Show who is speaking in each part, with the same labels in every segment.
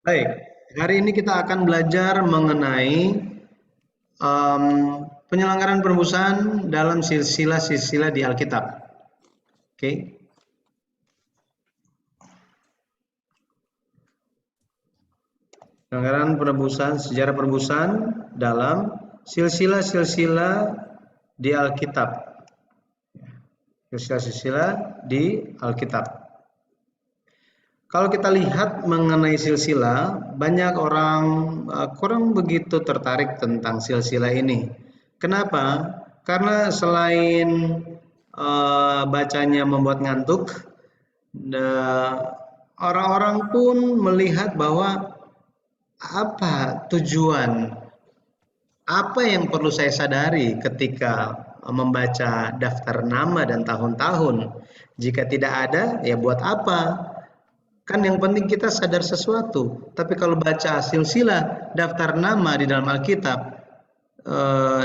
Speaker 1: Baik, hari ini kita akan belajar mengenai penyelenggaraan penebusan dalam silsilah-silsilah di Alkitab. Oke, penyelenggaraan penebusan, sejarah penebusan dalam silsilah-silsilah di Alkitab. Silsilah-silsilah di Alkitab. Kalau kita lihat mengenai silsilah, banyak orang kurang begitu tertarik tentang silsilah ini. Kenapa? Karena selain bacanya membuat ngantuk, orang-orang pun melihat bahwa apa tujuan, apa yang perlu saya sadari ketika membaca daftar nama dan tahun-tahun. Jika tidak ada, ya buat apa? Kan yang penting kita sadar sesuatu. Tapi kalau baca silsilah daftar nama di dalam Alkitab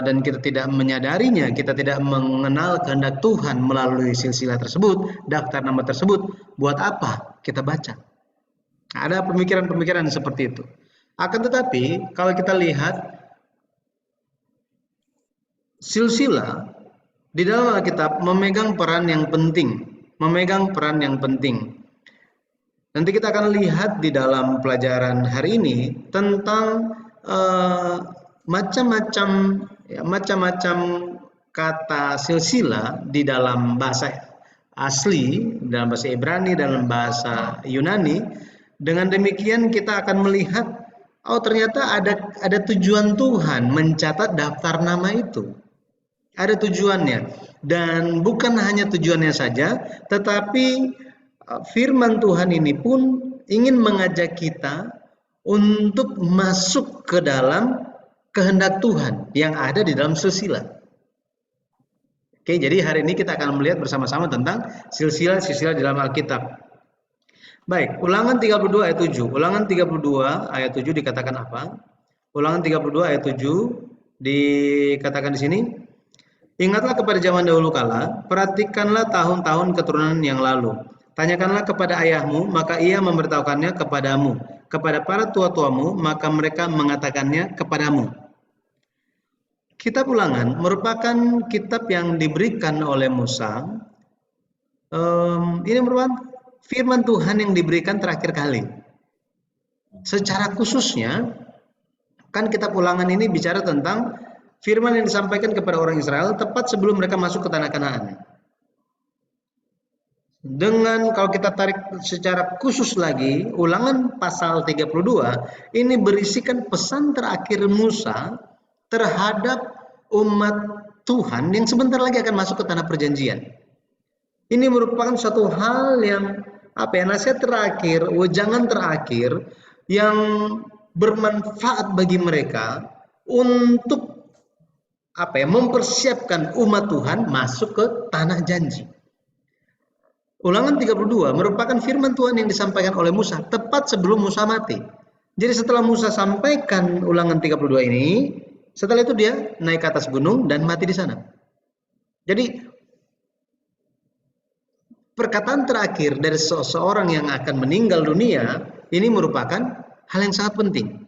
Speaker 1: dan kita tidak menyadarinya, kita tidak mengenal kehendak Tuhan melalui silsilah tersebut, daftar nama tersebut, buat apa kita baca? Ada pemikiran-pemikiran seperti itu. Akan tetapi kalau kita lihat silsilah di dalam Alkitab memegang peran yang penting, memegang peran yang penting. Nanti kita akan lihat di dalam pelajaran hari ini tentang macam-macam macam-macam kata silsilah di dalam bahasa asli, dalam bahasa Ibrani, dalam bahasa Yunani. Dengan demikian kita akan melihat, oh ternyata ada tujuan Tuhan mencatat daftar nama itu. Ada tujuannya, dan bukan hanya tujuannya saja, tetapi firman Tuhan ini pun ingin mengajak kita untuk masuk ke dalam kehendak Tuhan yang ada di dalam silsilah. Oke, jadi hari ini kita akan melihat bersama-sama tentang silsilah-silsilah di dalam Alkitab. Baik, Ulangan 32 ayat 7. Ulangan 32 ayat 7 dikatakan apa? Ulangan 32 ayat 7 dikatakan di sini, ingatlah kepada zaman dahulu kala, perhatikanlah tahun-tahun keturunan yang lalu. Tanyakanlah kepada ayahmu, maka ia memberitahukannya kepadamu. Kepada para tua-tuamu, maka mereka mengatakannya kepadamu. Kitab Ulangan merupakan kitab yang diberikan oleh Musa. Ini merupakan firman Tuhan yang diberikan terakhir kali. Secara khususnya, kan kitab Ulangan ini bicara tentang firman yang disampaikan kepada orang Israel tepat sebelum mereka masuk ke tanah Kanaan. Dengan kalau kita tarik secara khusus lagi, Ulangan pasal 32 ini berisikan pesan terakhir Musa terhadap umat Tuhan yang sebentar lagi akan masuk ke tanah perjanjian. Ini merupakan suatu hal yang nasihat terakhir, wejangan terakhir yang bermanfaat bagi mereka untuk mempersiapkan umat Tuhan masuk ke tanah janji. Ulangan 32 merupakan firman Tuhan yang disampaikan oleh Musa tepat sebelum Musa mati. Jadi setelah Musa sampaikan Ulangan 32 ini, setelah itu dia naik ke atas gunung dan mati di sana. Jadi perkataan terakhir dari seseorang yang akan meninggal dunia ini merupakan hal yang sangat penting.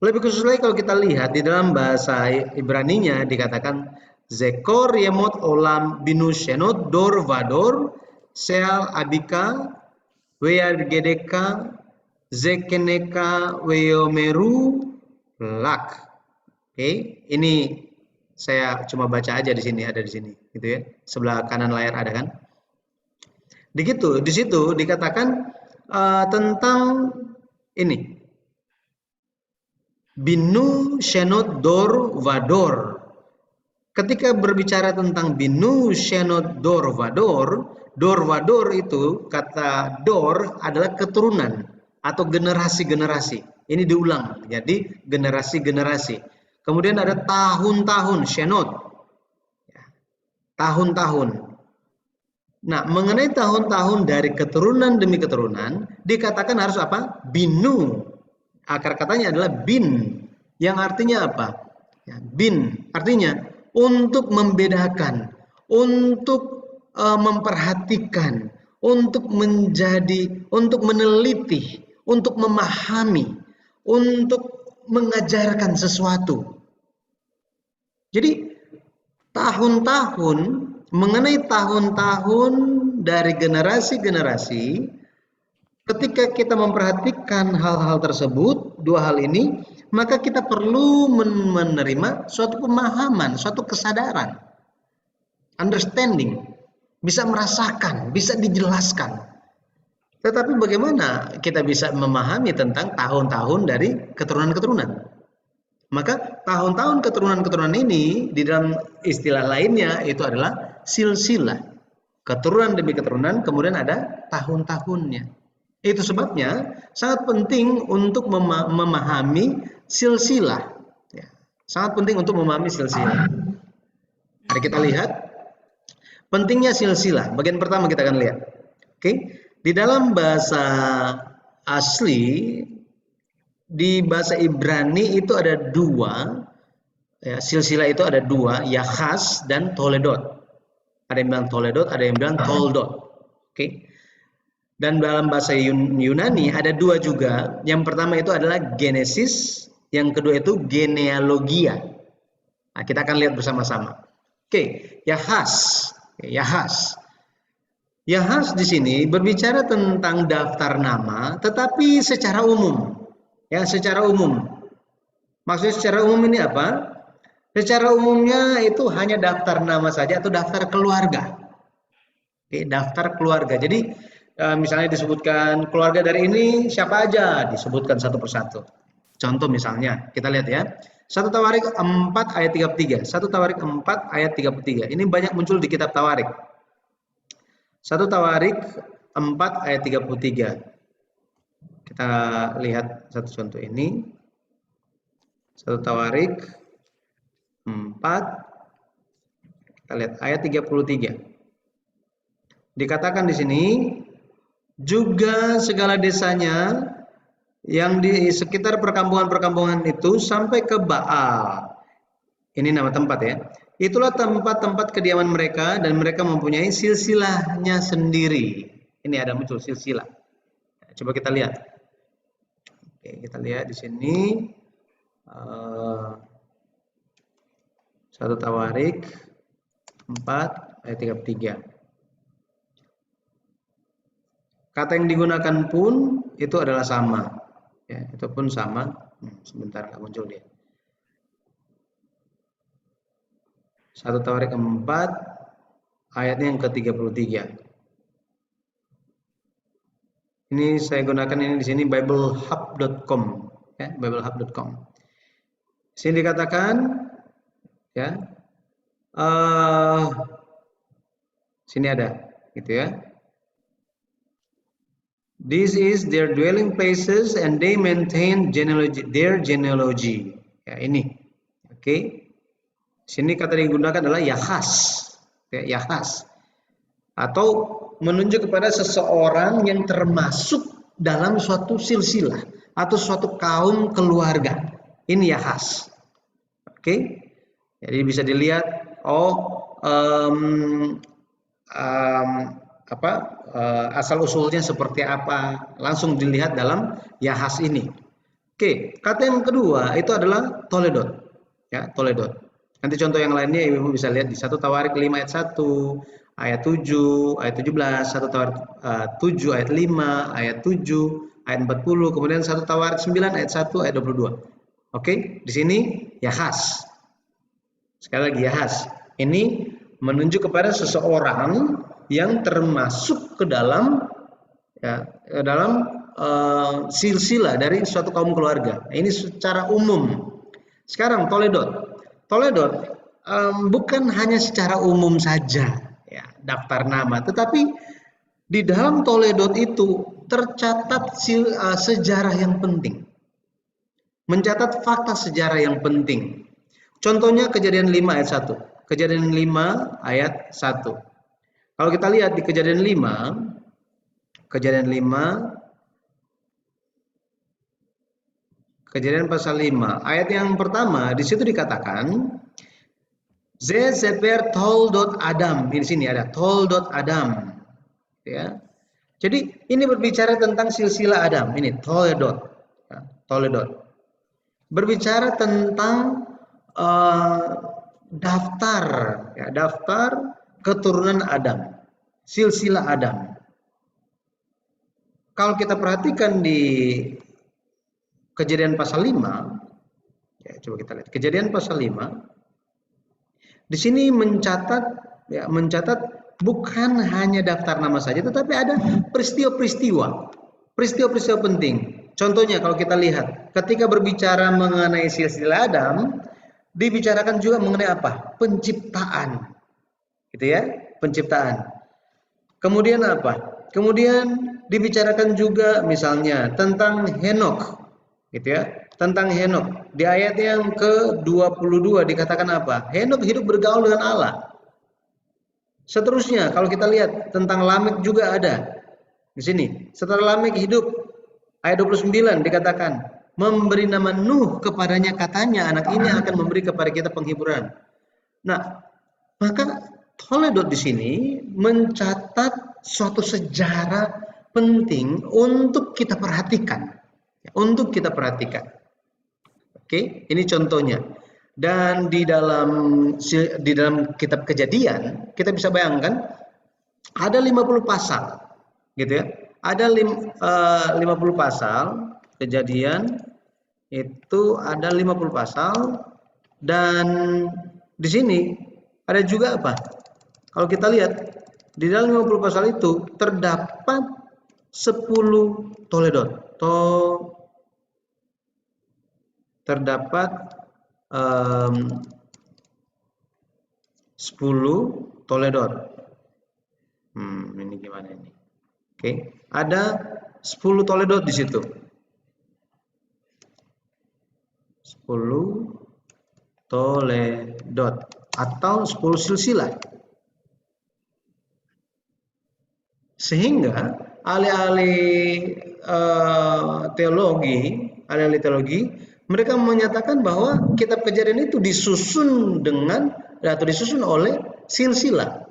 Speaker 1: Lebih khusus lagi kalau kita lihat di dalam bahasa Ibraninya dikatakan Zekor Yemot Olam Binu Shenot Dor Vador Seal Abika Weargedeka Zekeneka Weomeru Lak. Oke, ini saya cuma baca aja di sini, ada di sini, gitu ya. Sebelah kanan layar ada kan? Di situ dikatakan tentang ini. Binu Shenot Dor Vador. Ketika berbicara tentang Binu Shenot Dor Vador itu kata Dor adalah keturunan atau generasi-generasi. Ini diulang, jadi generasi-generasi. Kemudian ada tahun-tahun, Shenot. Tahun-tahun. Nah, mengenai tahun-tahun dari keturunan demi keturunan, dikatakan harus apa? Binu. Akar katanya adalah bin, yang artinya apa? Ya, bin artinya untuk membedakan, untuk memperhatikan, untuk meneliti, untuk memahami, untuk mengajarkan sesuatu. Jadi tahun-tahun, mengenai tahun-tahun dari generasi-generasi, ketika kita memperhatikan hal-hal tersebut, dua hal ini, maka kita perlu menerima suatu pemahaman, suatu kesadaran, understanding, bisa merasakan, bisa dijelaskan. Tetapi bagaimana kita bisa memahami tentang tahun-tahun dari keturunan-keturunan? Maka tahun-tahun keturunan-keturunan ini di dalam istilah lainnya itu adalah silsilah. Keturunan demi keturunan, kemudian ada tahun-tahunnya. Itu sebabnya sangat penting untuk memahami silsilah. Ya, sangat penting untuk memahami silsilah. Mari kita lihat pentingnya silsilah. Bagian pertama kita akan lihat. Oke, di dalam bahasa asli, di bahasa Ibrani itu ada dua. Ya, silsilah itu ada dua, Yahas dan Toledot. Ada yang bilang Toledot, ada yang bilang Toldot. Oke. Dan dalam bahasa Yunani ada dua juga. Yang pertama itu adalah Genesis, yang kedua itu genealogia. Nah, kita akan lihat bersama-sama. Oke, Yahas. Yahas. Yahas di sini berbicara tentang daftar nama, tetapi secara umum. Ya, secara umum. Maksudnya secara umum ini apa? Secara umumnya itu hanya daftar nama saja atau daftar keluarga. Oke, daftar keluarga. Jadi misalnya disebutkan keluarga dari ini siapa aja, disebutkan satu persatu. Contoh misalnya, kita lihat ya. 1 Tawarik 4 ayat 33. 1 Tawarik 4 ayat 33. Ini banyak muncul di kitab Tawarik. 1 Tawarik 4 ayat 33. Kita lihat satu contoh ini. 1 Tawarik 4. Kita lihat ayat 33. Dikatakan di sini, juga segala desanya yang di sekitar perkampungan-perkampungan itu sampai ke Baal. Ini nama tempat ya. Itulah tempat-tempat kediaman mereka dan mereka mempunyai silsilahnya sendiri. Ini ada muncul silsilah. Coba kita lihat. Oke, kita lihat di sini 1 Tawarik 4 ayat 33. Kata yang digunakan pun itu adalah sama. Ya, itu pun sama. Sebentar nggak muncul dia. 1 Tawarik 4 ayatnya yang ke-33. Ini saya gunakan ini di sini biblehub.com ya, biblehub.com. Sini dikatakan ya. Sini ada gitu ya. This is their dwelling places and they maintain their genealogy. Ya, ini. Oke. Sini kata yang digunakan adalah Yahas. Ya, Yahas. Atau menunjuk kepada seseorang yang termasuk dalam suatu silsilah atau suatu kaum keluarga. Ini Yahas. Oke. Jadi bisa dilihat asal usulnya seperti apa, langsung dilihat dalam Yahas ini. Oke, kata yang kedua itu adalah Toledot. Ya, Toledot. Nanti contoh yang lainnya Ibu bisa lihat di 1 Tawarik 5 ayat 1, ayat 7, ayat 17, 1 Tawarik 7 ayat 5, ayat 7, ayat 40, kemudian 1 Tawarik 9 ayat 1, ayat 22. Oke, di sini Yahas. Sekali lagi Yahas. Ini menunjuk kepada seseorang yang termasuk ke dalam silsilah dari suatu kaum keluarga. Ini secara umum. Sekarang Toledot. Toledot bukan hanya secara umum saja ya, daftar nama, tetapi di dalam Toledot itu tercatat sejarah yang penting. Mencatat fakta sejarah yang penting. Contohnya Kejadian 5 ayat 1. Kejadian 5 ayat 1. Kalau kita lihat di Kejadian 5 Kejadian pasal 5 ayat yang pertama, di situ dikatakan Zeseper Toldot Adam. Di sini ada Toldot Adam. Ya. Jadi ini berbicara tentang silsilah Adam, ini Toledot, ya, Toledot. Berbicara tentang uh, daftar, ya, daftar keturunan Adam, silsilah Adam. Kalau kita perhatikan di Kejadian pasal 5, ya, coba kita lihat Kejadian pasal 5. Di sini mencatat bukan hanya daftar nama saja, tetapi ada peristiwa penting. Contohnya kalau kita lihat, ketika berbicara mengenai silsilah Adam, dibicarakan juga mengenai apa? Penciptaan, gitu ya, penciptaan. Kemudian apa? Kemudian dibicarakan juga misalnya tentang Henokh, gitu ya, tentang Henokh. Di ayat yang ke-22 dikatakan apa? Henokh hidup bergaul dengan Allah. Seterusnya kalau kita lihat tentang Lamek juga ada di sini. Setelah Lamek hidup, ayat 29 dikatakan memberi nama Nuh kepadanya, katanya anak ini akan memberi kepada kita penghiburan. Nah, maka Toledot di sini mencatat suatu sejarah penting untuk kita perhatikan. Untuk kita perhatikan. Oke, ini contohnya. Dan di dalam kitab Kejadian, kita bisa bayangkan ada 50 pasal, gitu ya. Ada 50 pasal Kejadian, itu ada 50 pasal, dan di sini ada juga apa? Kalau kita lihat di dalam 50 pasal itu terdapat 10 Toledot. Terdapat 10 Toledot. Ini gimana ini? Oke, ada 10 Toledot di situ. 10 Toledot atau 10 silsilah. Sehingga ahli-ahli teologi, mereka menyatakan bahwa kitab Kejadian itu disusun oleh silsilah.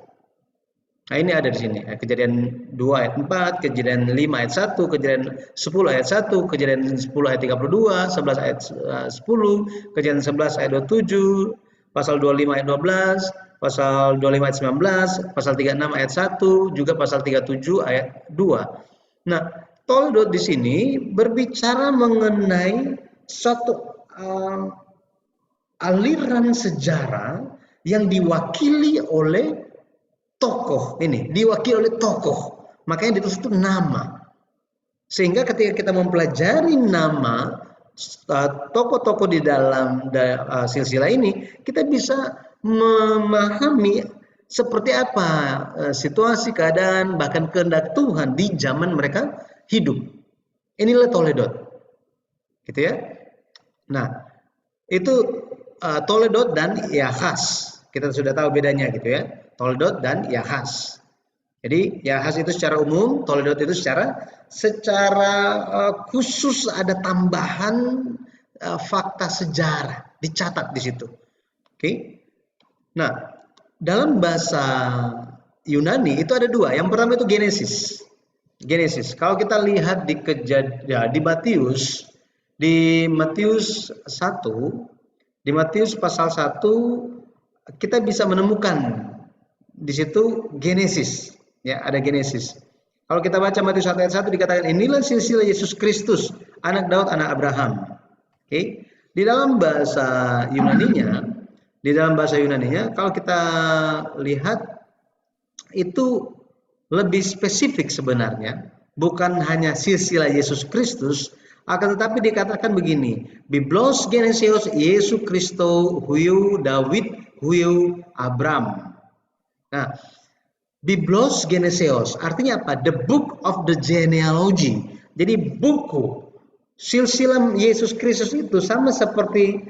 Speaker 1: Nah, ini ada di sini. Kejadian 2 ayat 4, Kejadian 5 ayat 1, Kejadian 10 ayat 1, Kejadian 10 ayat 32, 11 ayat 10, Kejadian 11 ayat 27, pasal 25 ayat 12, pasal 25 ayat 19, pasal 36 ayat 1, juga pasal 37 ayat 2. Nah, Toledot di sini berbicara mengenai suatu aliran sejarah yang diwakili oleh tokoh. Ini diwakili oleh tokoh, makanya ditulis itu nama. Sehingga ketika kita mempelajari nama tokoh-tokoh di dalam silsilah ini, kita bisa memahami seperti apa situasi, keadaan, bahkan kehendak Tuhan di zaman mereka hidup. Inilah Toledot, gitu ya. Nah, itu Toledot dan Yahas. Kita sudah tahu bedanya, gitu ya. Toledot dan Yahas. Jadi Yahas itu secara umum, Toledot itu secara khusus ada tambahan fakta sejarah dicatat di situ. Oke. Nah, dalam bahasa Yunani itu ada dua. Yang pertama itu Genesis. Kalau kita lihat di Matius, di Matius 1, di Matius pasal 1 kita bisa menemukan di situ Genesis, ya, ada Genesis. Kalau kita baca Matius 1 ayat 1 dikatakan inilah silsilah Yesus Kristus, anak Daud, anak Abraham. Oke. Di dalam bahasa Yunaninya, kalau kita lihat itu lebih spesifik sebenarnya, bukan hanya silsilah Yesus Kristus, akan tetapi dikatakan begini, Biblos Genesis Yesus Kristo huiu David huiu Abram. Nah, Biblos Genesis artinya apa? The book of the genealogy. Jadi buku silsilah Yesus Kristus itu sama seperti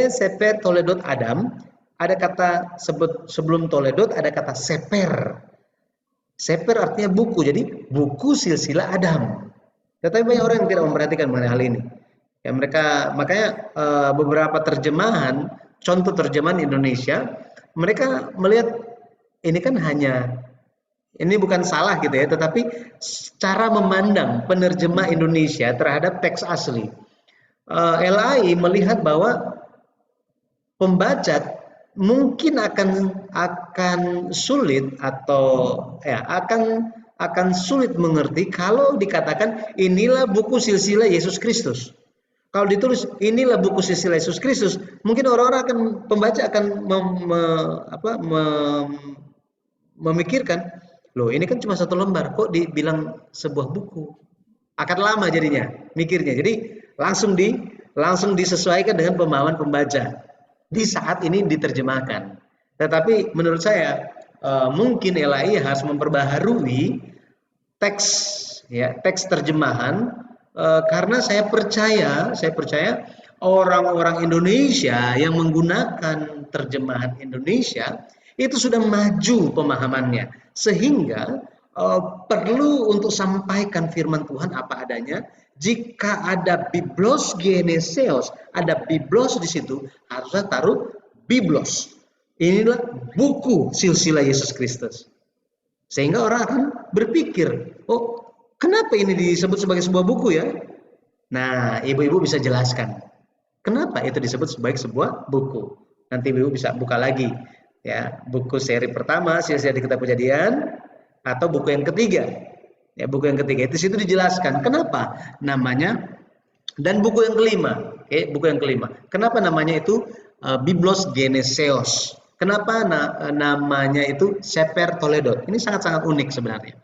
Speaker 1: Seper Toledot Adam. Ada kata sebelum Toledot ada kata Seper. Seper artinya buku, jadi buku silsilah Adam. Tetapi banyak orang yang tidak memperhatikan mengenai hal ini. Ya, makanya beberapa terjemahan, contoh terjemahan Indonesia, mereka melihat ini kan hanya Ini bukan salah gitu ya, tetapi cara memandang penerjemah Indonesia terhadap teks asli. LAI melihat bahwa pembaca mungkin akan sulit atau ya akan sulit mengerti kalau dikatakan inilah buku silsilah Yesus Kristus. Kalau ditulis inilah buku silsilah Yesus Kristus, mungkin orang-orang pembaca akan memikirkan, loh ini kan cuma satu lembar, kok dibilang sebuah buku? Akan lama jadinya mikirnya. Jadi langsung disesuaikan dengan pemahaman pembaca di saat ini diterjemahkan. Tetapi menurut saya mungkin LAI harus memperbaharui teks teks terjemahan karena saya percaya orang-orang Indonesia yang menggunakan terjemahan Indonesia itu sudah maju pemahamannya sehingga perlu untuk sampaikan firman Tuhan apa adanya. Jika ada biblos geneseos, ada biblos di situ, harusnya taruh biblos. Inilah buku silsilah Yesus Kristus. Sehingga orang akan berpikir, oh kenapa ini disebut sebagai sebuah buku ya? Nah, ibu-ibu bisa jelaskan kenapa itu disebut sebagai sebuah buku. Nanti ibu bisa buka lagi ya, buku seri pertama silsilah di Kitab Kejadian atau buku yang ketiga. Ya, buku yang ketiga itu situ dijelaskan kenapa namanya, dan buku yang kelima. Buku yang kelima. Kenapa namanya itu Biblos Geneseos? Kenapa namanya itu Seper Toledot? Ini sangat-sangat unik sebenarnya.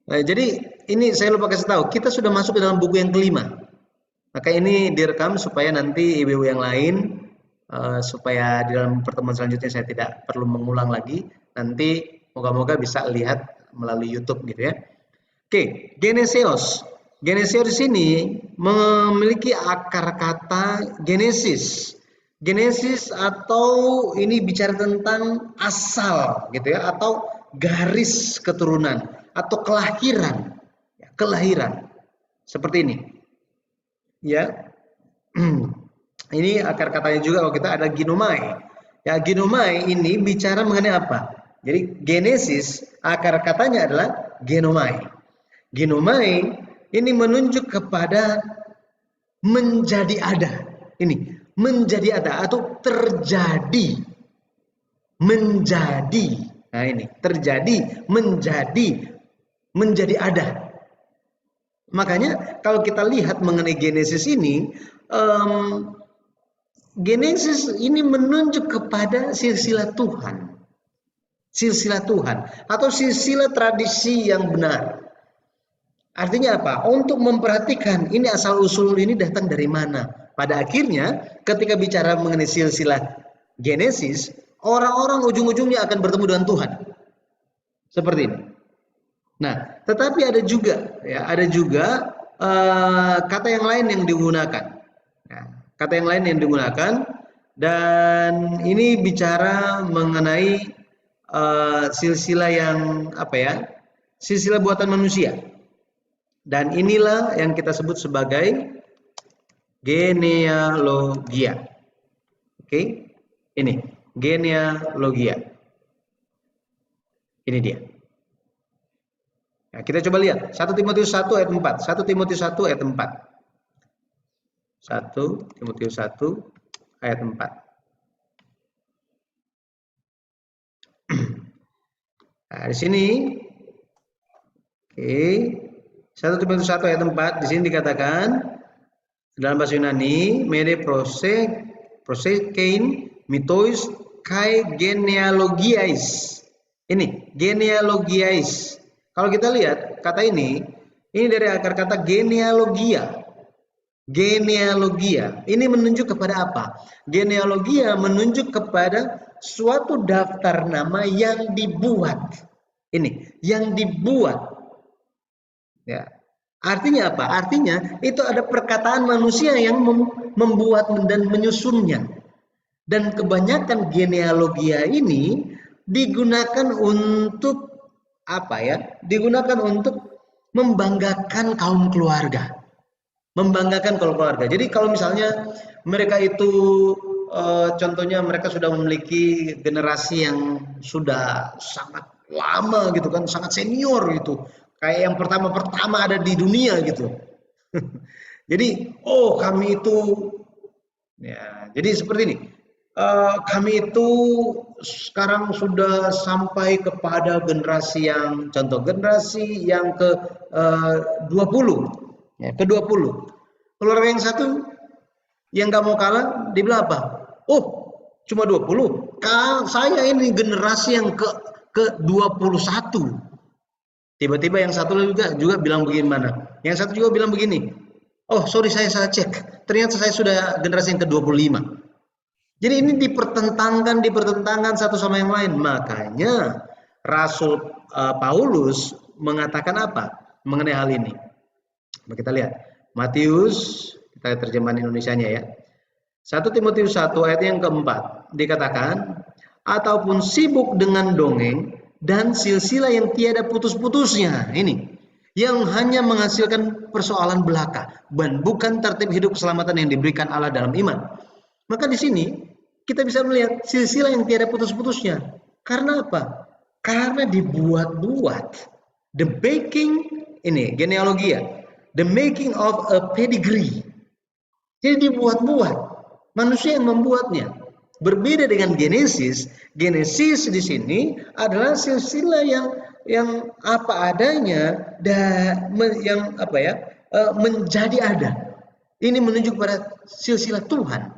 Speaker 1: Jadi ini saya lupa kasih tahu, kita sudah masuk ke dalam buku yang kelima. Maka ini direkam supaya nanti ibu-ibu yang lain supaya di dalam pertemuan selanjutnya saya tidak perlu mengulang lagi. Nanti moga-moga bisa lihat melalui YouTube gitu ya. Geneseos. Geneseos di sini memiliki akar kata Genesis. Genesis atau ini bicara tentang asal gitu ya, atau garis keturunan atau kelahiran. Kelahiran. Seperti ini. Ya. Ini akar katanya juga kalau kita ada ginomai. Ya, ginomai ini bicara mengenai apa? Jadi Genesis akar katanya adalah genomai. Genomai ini menunjuk kepada menjadi ada. Ini menjadi ada atau terjadi. Menjadi. Nah ini terjadi, menjadi ada. Makanya kalau kita lihat mengenai Genesis ini, Genesis ini menunjuk kepada silsilah Tuhan. Silsilah Tuhan atau silsilah tradisi yang benar. Artinya apa? Untuk memperhatikan ini asal usul ini datang dari mana. Pada akhirnya ketika bicara mengenai silsilah Genesis, orang-orang ujung-ujungnya akan bertemu dengan Tuhan. Seperti ini. Nah, tetapi ada juga kata yang lain yang digunakan. Nah, kata yang lain yang digunakan, dan ini bicara mengenai silsilah yang silsilah buatan manusia, dan inilah yang kita sebut sebagai genealogia. Ini genealogia, ini dia. Nah, kita coba lihat 1 Timotius 1 ayat 4. 1 Timotius 1 ayat 4. 1 Timotius 1 ayat 4. Nah, di sini 1 Timotius 1 ayat 4 di sini dikatakan dalam bahasa Yunani, mede prosekein mitois kai genealogiais. Ini genealogiais. Kalau kita lihat kata ini dari akar kata genealogia. Genealogia ini menunjuk kepada apa? Genealogia menunjuk kepada suatu daftar nama yang dibuat. Ini, yang dibuat. Ya. Artinya apa? Artinya itu ada perkataan manusia yang membuat dan menyusunnya. Dan kebanyakan genealogia ini digunakan untuk digunakan untuk membanggakan kaum keluarga. Membanggakan kaum keluarga. Jadi kalau misalnya mereka itu contohnya mereka sudah memiliki generasi yang sudah sangat lama gitu kan, sangat senior gitu. Kayak yang pertama-pertama ada di dunia gitu. Jadi, oh kami itu, ya, jadi seperti ini. Kami itu sekarang sudah sampai kepada generasi yang, contoh generasi yang ke 20, ya, ke 20. Keluarga yang satu yang nggak mau kalah, dibilang apa? Oh, cuma 20. Saya ini generasi yang ke 21. Tiba-tiba yang satu juga bilang bagaimana? Yang satu juga bilang begini. Oh, sorry saya salah cek. Ternyata saya sudah generasi yang ke-25. Jadi ini dipertentangkan satu sama yang lain. Makanya Rasul Paulus mengatakan apa mengenai hal ini? Kita lihat Matius, kita lihat terjemahan Indonesianya ya. 1 Timotius 1 ayat yang keempat dikatakan, ataupun sibuk dengan dongeng dan silsilah yang tiada putus-putusnya. Ini yang hanya menghasilkan persoalan belaka dan bukan tertib hidup keselamatan yang diberikan Allah dalam iman. Maka di sini kita bisa melihat silsilah yang tiada putus-putusnya. Karena apa? Karena dibuat-buat. The making, ini genealogi ya. The making of a pedigree. Jadi dibuat-buat. Manusia yang membuatnya. Berbeda dengan Genesis. Genesis di sini adalah silsilah yang apa adanya dan yang apa ya, menjadi ada. Ini menunjuk pada silsilah Tuhan.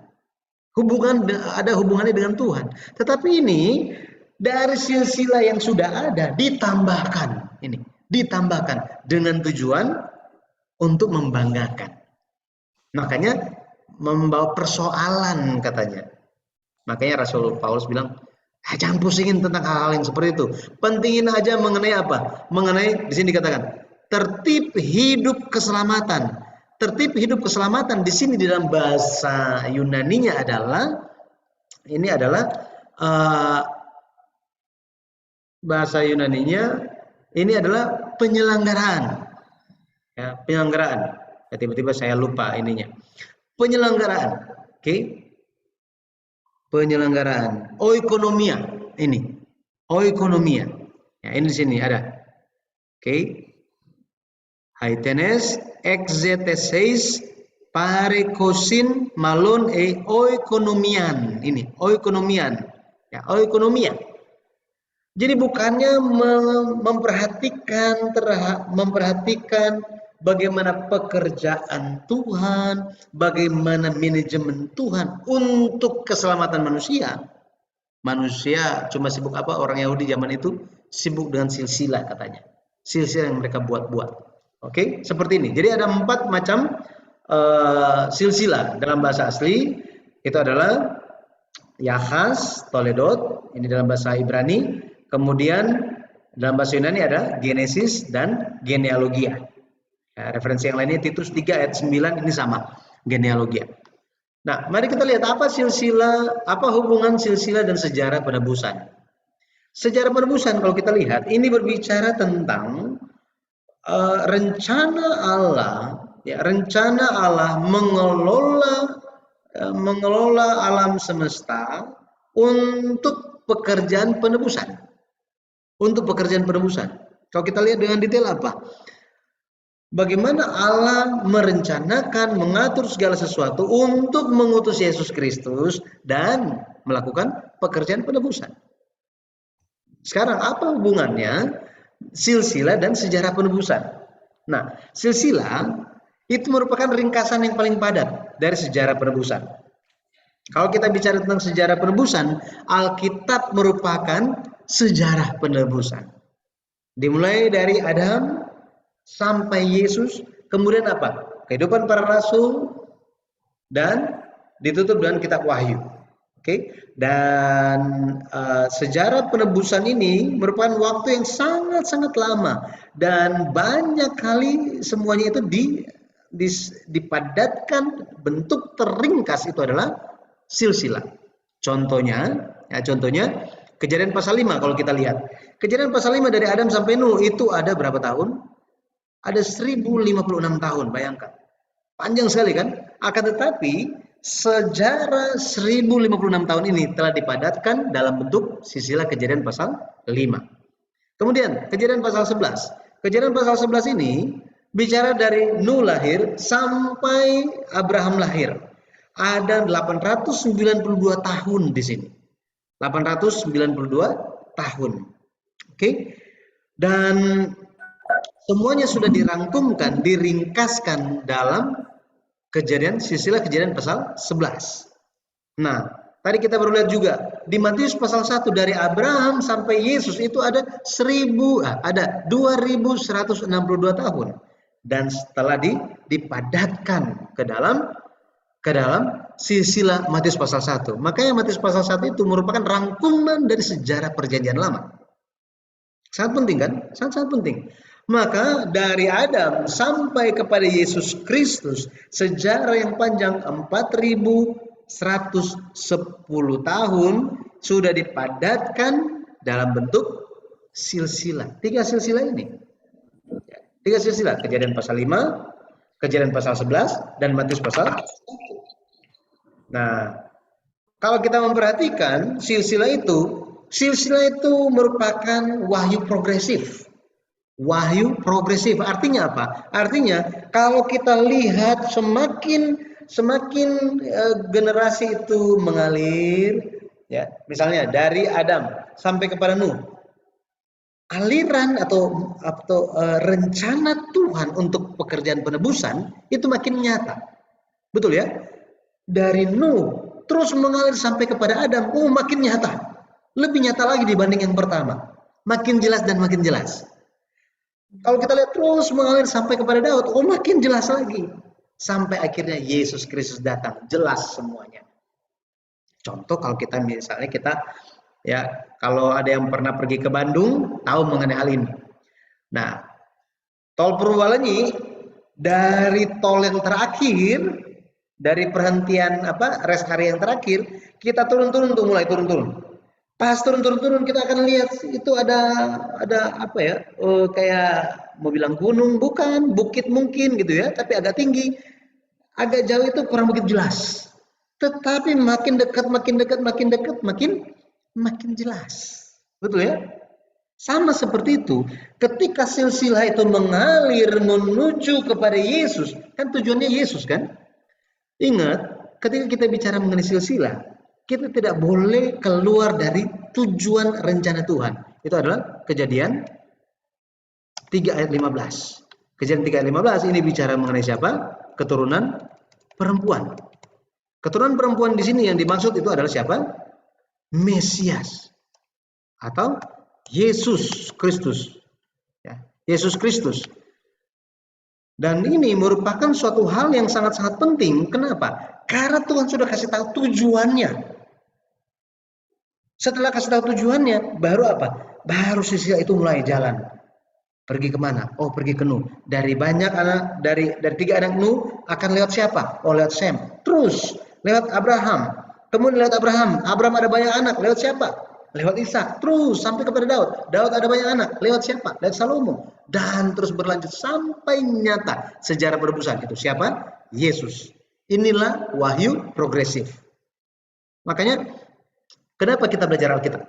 Speaker 1: Ada hubungannya dengan Tuhan. Tetapi ini dari silsilah yang sudah ada ditambahkan. Ini ditambahkan dengan tujuan untuk membanggakan. Makanya membawa persoalan katanya. Makanya Rasul Paulus bilang, jangan pusingin tentang hal-hal yang seperti itu. Pentingin aja mengenai apa? Mengenai di sini dikatakan tertib hidup keselamatan. Tertib hidup keselamatan di sini di dalam bahasa Yunaninya adalah ini adalah bahasa Yunaninya ini adalah penyelenggaraan. Ya, penyelenggaraan. Ya, tiba-tiba saya lupa ininya. Penyelenggaraan. Oke. Penyelenggaraan. Oikonomia ini. Oikonomia. Ya, ini di sini ada. Oke. Haitenes exetesis parekosin malon oikonomian. Ini oikonomian. Ya, oikonomia. Jadi bukannya memperhatikan bagaimana pekerjaan Tuhan, bagaimana manajemen Tuhan untuk keselamatan manusia. Manusia cuma sibuk apa? Orang Yahudi zaman itu sibuk dengan silsilah katanya. Silsilah yang mereka buat-buat. Oke, seperti ini. Jadi ada 4 macam silsilah dalam bahasa asli. Itu adalah Yahas, Toledot, ini dalam bahasa Ibrani. Kemudian dalam bahasa Yunani ada Genesis dan genealogia. Ya, referensi yang lainnya Titus 3 ayat 9 ini sama, genealogia. Nah, mari kita lihat apa hubungan silsilah dan sejarah penebusan. Sejarah penebusan kalau kita lihat ini berbicara tentang rencana Allah, ya, rencana Allah mengelola alam semesta untuk pekerjaan penebusan. Untuk pekerjaan penebusan. Kalau kita lihat dengan detail apa? Bagaimana Allah merencanakan mengatur segala sesuatu untuk mengutus Yesus Kristus dan melakukan pekerjaan penebusan. Sekarang apa hubungannya silsilah dan sejarah penebusan? Nah, silsilah itu merupakan ringkasan yang paling padat dari sejarah penebusan. Kalau kita bicara tentang sejarah penebusan, Alkitab merupakan sejarah penebusan. Dimulai dari Adam sampai Yesus, kemudian apa? Kehidupan para rasul dan ditutup dengan kitab Wahyu. Oke. Dan sejarah penebusan ini merupakan waktu yang sangat-sangat lama dan banyak kali semuanya itu dipadatkan, bentuk teringkas itu adalah silsilah. Contohnya Kejadian pasal 5 kalau kita lihat. Kejadian pasal 5 dari Adam sampai Nuh itu ada berapa tahun? Ada 1056 tahun, bayangkan. Panjang sekali kan? Akan tetapi sejarah 1056 tahun ini telah dipadatkan dalam bentuk silsilah Kejadian pasal 5. Kemudian Kejadian pasal 11. Kejadian pasal 11 ini bicara dari Nuh lahir sampai Abraham lahir. Ada 892 tahun di sini. 892 tahun. Oke. Dan semuanya sudah dirangkumkan, diringkaskan dalam silsilah Kejadian pasal 11. Nah, tadi kita baru lihat juga di Matius pasal 1 dari Abraham sampai Yesus itu ada 2162 tahun. Dan setelah dipadatkan ke dalam silsilah Matius pasal 1. Makanya Matius pasal 1 itu merupakan rangkuman dari sejarah Perjanjian Lama. Sangat penting kan? Sangat penting. Maka dari Adam sampai kepada Yesus Kristus, sejarah yang panjang 4110 tahun sudah dipadatkan dalam bentuk silsilah. 3 silsilah ini. 3 silsilah, Kejadian pasal 5, Kejadian pasal 11, dan Matius pasal 1. Nah, kalau kita memperhatikan silsilah itu merupakan wahyu progresif. Wahyu progresif artinya apa? Artinya kalau kita lihat semakin generasi itu mengalir, ya, misalnya dari Adam sampai kepada Nuh, aliran atau rencana Tuhan untuk pekerjaan penebusan itu makin nyata, betul ya? Dari Nuh terus mengalir sampai kepada Adam, makin nyata, lebih nyata lagi dibanding yang pertama, makin jelas dan makin jelas. Kalau kita lihat terus mengalir sampai kepada Daud, makin jelas lagi. Sampai akhirnya Yesus Kristus datang, jelas semuanya. Contoh kalau kalau ada yang pernah pergi ke Bandung, tahu mengenai hal ini. Nah, tol Purbalenyi dari tol yang terakhir, dari perhentian rest area yang terakhir, kita mulai turun. Pas turun kita akan lihat itu ada kayak mau bilang gunung, bukan, bukit mungkin gitu ya, tapi agak tinggi, agak jauh itu kurang begitu jelas. Tetapi makin dekat makin jelas, betul ya? Sama seperti itu, ketika silsilah itu mengalir menuju kepada Yesus, kan tujuannya Yesus kan? Ingat, ketika kita bicara mengenai silsilah, kita tidak boleh keluar dari tujuan rencana Tuhan. Itu adalah Kejadian 3 ayat 15. Kejadian 3 ayat 15 ini bicara mengenai siapa? Keturunan perempuan. Keturunan perempuan di sini yang dimaksud itu adalah siapa? Mesias atau Yesus Kristus. Ya, Yesus Kristus. Dan ini merupakan suatu hal yang sangat-sangat penting. Kenapa? Karena Tuhan sudah kasih tahu tujuannya. Setelah kasih tahu tujuannya, baru apa? Baru silsilah itu mulai jalan. Pergi kemana? Oh, pergi ke Nuh. Dari banyak anak, dari 3 anak Nuh akan lewat siapa? Oh, lewat Sem. Terus lewat Abraham. Kemudian lewat Abraham ada banyak anak. Lewat siapa? Lewat Ishak. Terus sampai kepada Daud. Daud ada banyak anak. Lewat siapa? Lewat Salomo. Dan terus berlanjut sampai nyata sejarah penebusan itu siapa? Yesus. Inilah wahyu progresif. Makanya kenapa kita belajar Alkitab?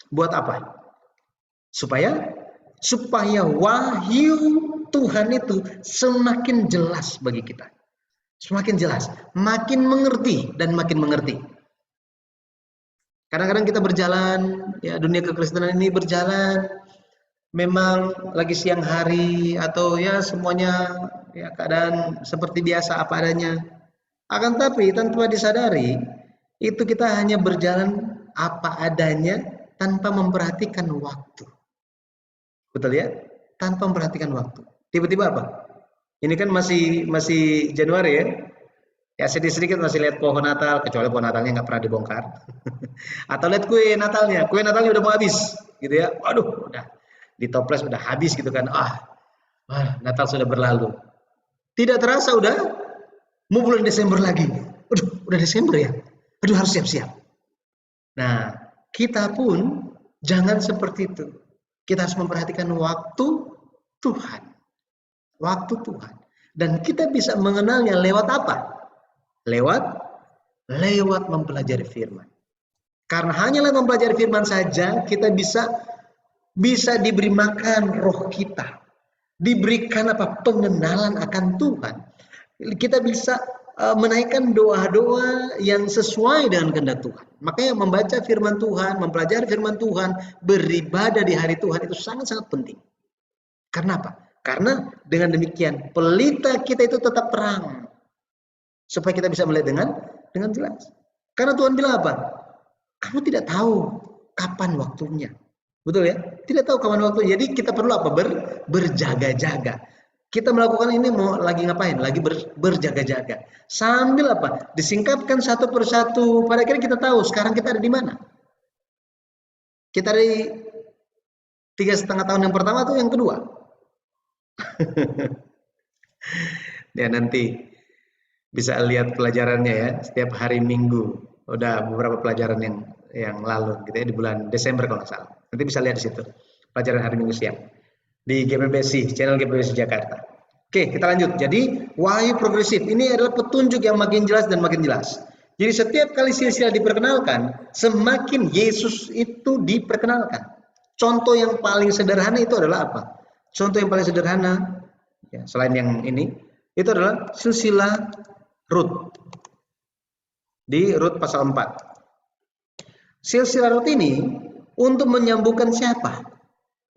Speaker 1: Buat apa? Supaya wahyu Tuhan itu semakin jelas bagi kita. Semakin jelas, makin mengerti dan makin mengerti. Kadang-kadang kita berjalan, ya, dunia kekristenan ini berjalan, memang lagi siang hari atau ya semuanya ya keadaan seperti biasa apa adanya. Akan tapi tanpa disadari, itu kita hanya berjalan apa adanya tanpa memperhatikan waktu. Betul ya? Tanpa memperhatikan waktu. Tiba-tiba apa? Ini kan masih Januari ya. Ya sedikit-sedikit masih lihat pohon Natal, kecuali pohon Natalnya nggak pernah dibongkar. Atau lihat kue Natalnya udah mau habis, gitu ya. Waduh, udah ditoples udah habis gitu kan. Natal sudah berlalu. Tidak terasa udah mau bulan Desember lagi. Aduh, udah Desember ya. Aduh, harus siap-siap. Nah, kita pun jangan seperti itu. Kita harus memperhatikan waktu Tuhan. Waktu Tuhan. Dan kita bisa mengenalnya lewat apa? Lewat mempelajari firman. Karena hanya lewat mempelajari firman saja kita bisa bisa diberi makan roh kita, diberikan pengenalan akan Tuhan. Kita bisa menaikkan doa-doa yang sesuai dengan kehendak Tuhan. Makanya membaca firman Tuhan, mempelajari firman Tuhan, beribadah di hari Tuhan itu sangat-sangat penting. Karena apa? Karena dengan demikian pelita kita itu tetap terang. Supaya kita bisa melihat dengan jelas. Karena Tuhan bilang apa? Kamu tidak tahu kapan waktunya. Betul ya? Tidak tahu kapan waktunya. Jadi kita perlu apa? Berjaga-jaga. Kita melakukan ini mau lagi ngapain? Lagi berjaga-jaga. Sambil apa? Disingkapkan satu persatu. Pada akhirnya kita tahu sekarang kita ada di mana. Kita di 3,5 tahun yang pertama atau yang kedua? Ya nanti bisa lihat pelajarannya ya. Setiap hari Minggu. Udah beberapa pelajaran yang lalu gitu ya, di bulan Desember kalau nggak salah. Nanti bisa lihat di situ. Pelajaran hari Minggu siang. Di GPBC, channel GPBC Jakarta. Oke, kita lanjut. Jadi, wahyu progresif ini adalah petunjuk yang makin jelas dan makin jelas. Jadi setiap kali silsilah diperkenalkan, semakin Yesus itu diperkenalkan. Contoh yang paling sederhana itu adalah apa? Contoh yang paling sederhana, ya, selain yang ini, itu adalah silsilah Rut. Di Rut pasal 4. Silsilah Rut ini untuk menyambungkan siapa?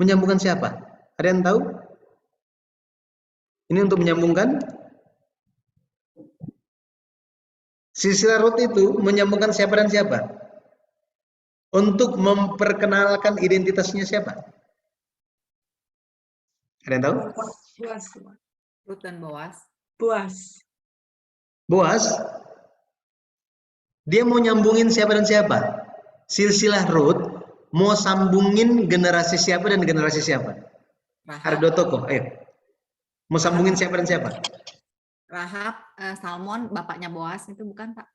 Speaker 1: Menyambungkan siapa? Ada yang tahu? Ini untuk menyambungkan silsilah Rut itu menyambungkan siapa dan siapa? Untuk memperkenalkan identitasnya siapa? Ada yang tahu?
Speaker 2: Boas.
Speaker 3: Rut dan Boas.
Speaker 2: Boas.
Speaker 1: Boas. Dia mau nyambungin siapa dan siapa? Silsilah Rut mau sambungin generasi siapa dan generasi siapa? Ada dua tokoh, ayo. Mau sambungin siapa dan siapa?
Speaker 3: Rahab, Salmon, bapaknya Boas itu bukan Pak?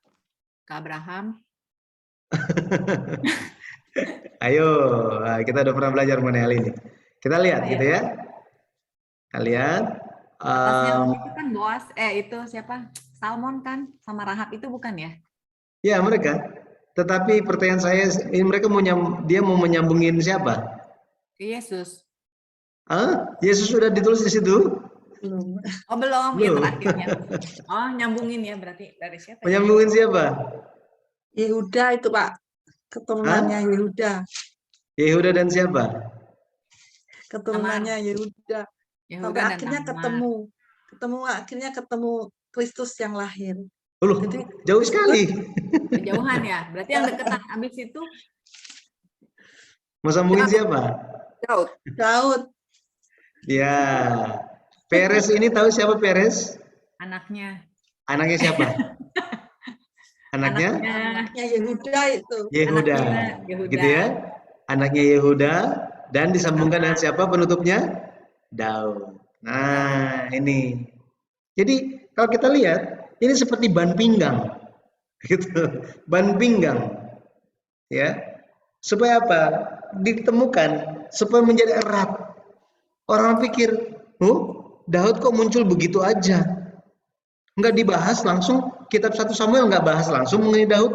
Speaker 3: Ke Abraham.
Speaker 1: Ayo, kita udah pernah belajar mengenai hal ini. Kita lihat gitu ya. Kita lihat.
Speaker 3: Atasnya itu kan Boas, itu siapa? Salmon kan sama Rahab itu bukan ya?
Speaker 1: Ya mereka. Tetapi pertanyaan saya, mereka dia mau menyambungin siapa?
Speaker 3: Yesus.
Speaker 1: Yesus sudah ditulis di situ?
Speaker 2: Belum.
Speaker 3: Oh belum, ya terakhirnya. Oh nyambungin ya berarti dari siapa?
Speaker 1: Menyambungin siapa?
Speaker 2: Yehuda itu Pak. Keturunannya Yehuda.
Speaker 1: Yehuda dan siapa?
Speaker 2: Keturunannya Yehuda. Sampai akhirnya akhirnya ketemu Kristus yang lahir.
Speaker 1: Loh,
Speaker 2: Jadi,
Speaker 1: jauh sekali.
Speaker 3: Jauhan ya. Berarti yang deketan habis itu
Speaker 1: Mau sambungin siapa?
Speaker 2: Daud.
Speaker 1: Ya. Peres ini tahu siapa Peres?
Speaker 3: anaknya.
Speaker 1: Anaknya siapa? Anaknya
Speaker 2: Yehuda itu.
Speaker 1: Yehuda. Gitu ya. Anaknya Yehuda dan disambungkan dengan siapa penutupnya? Daud. Nah, ini. Jadi kalau kita lihat, ini seperti ban pinggang. Gitu. Ban pinggang. Ya. Supaya apa? Ditemukan supaya menjadi erat. Orang pikir, Daud kok muncul begitu aja? Nggak dibahas langsung, kitab 1 Samuel nggak bahas langsung mengenai Daud.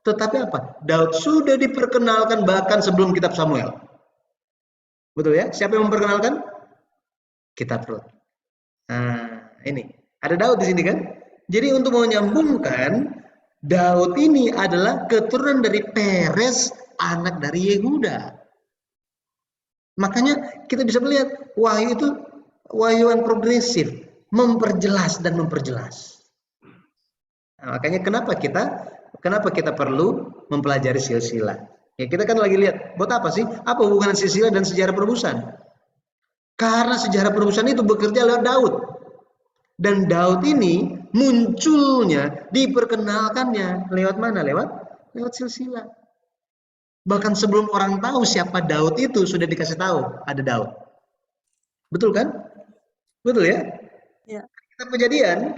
Speaker 1: Tetapi apa? Daud sudah diperkenalkan bahkan sebelum kitab Samuel. Betul ya? Siapa yang memperkenalkan? Kitab Rut. Nah, ini. Ada Daud di sini kan? Jadi untuk menyambungkan, Daud ini adalah keturunan dari Peres, anak dari Yehuda. Makanya kita bisa melihat wahyu itu wahyu yang progresif, memperjelas dan memperjelas. Nah, makanya kenapa kita perlu mempelajari silsilah? Ya kita kan lagi lihat, buat apa sih? Apa hubungan silsilah dan sejarah penebusan? Karena sejarah penebusan itu bekerja lewat Daud. Dan Daud ini munculnya, diperkenalkannya lewat mana? Lewat silsilah. Bahkan sebelum orang tahu siapa Daud itu sudah dikasih tahu ada Daud. Betul kan? Betul ya?
Speaker 2: Ya.
Speaker 1: Kejadian,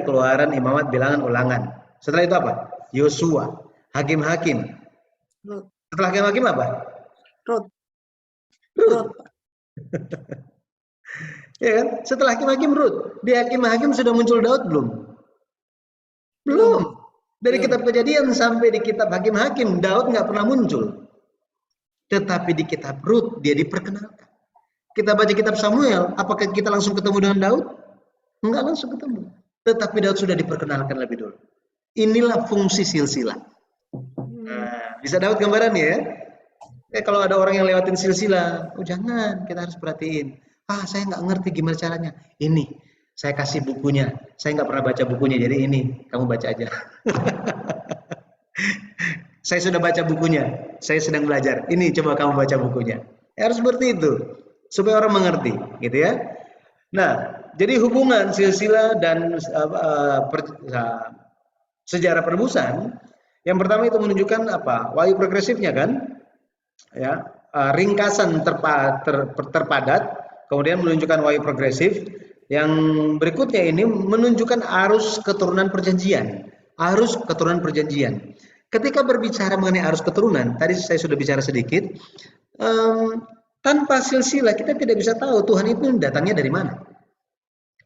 Speaker 1: Keluaran, Imamat, Bilangan, Ulangan. Setelah itu apa? Yosua, Hakim-Hakim.
Speaker 2: Rut.
Speaker 1: Setelah Hakim-Hakim apa?
Speaker 2: Rut.
Speaker 1: Ya kan? Setelah Hakim-Hakim Rut. Di Hakim-Hakim sudah muncul Daud belum? Belum. Dari kitab Kejadian sampai di kitab Hakim-Hakim, Daud nggak pernah muncul. Tetapi di kitab Rut dia diperkenalkan. Kita baca kitab Samuel, apakah kita langsung ketemu dengan Daud? Enggak langsung ketemu. Tetapi Daud sudah diperkenalkan lebih dulu. Inilah fungsi silsilah. Nah, bisa Daud gambarannya ya? Kalau ada orang yang lewatin silsilah, oh jangan, kita harus perhatiin. Saya nggak ngerti gimana caranya. Ini, saya kasih bukunya. Saya nggak pernah baca bukunya, jadi ini, kamu baca aja. Saya sudah baca bukunya, saya sedang belajar. Ini coba kamu baca bukunya. Harus seperti itu, supaya orang mengerti, gitu ya. Nah, jadi hubungan silsilah dan sejarah penebusan, yang pertama itu menunjukkan apa? Wahyu progresifnya kan, ya, ringkasan terpadat, kemudian menunjukkan wahyu progresif. Yang berikutnya ini menunjukkan arus keturunan perjanjian, arus keturunan perjanjian. Ketika berbicara mengenai arus keturunan, tadi saya sudah bicara sedikit, tanpa silsilah kita tidak bisa tahu Tuhan itu datangnya dari mana.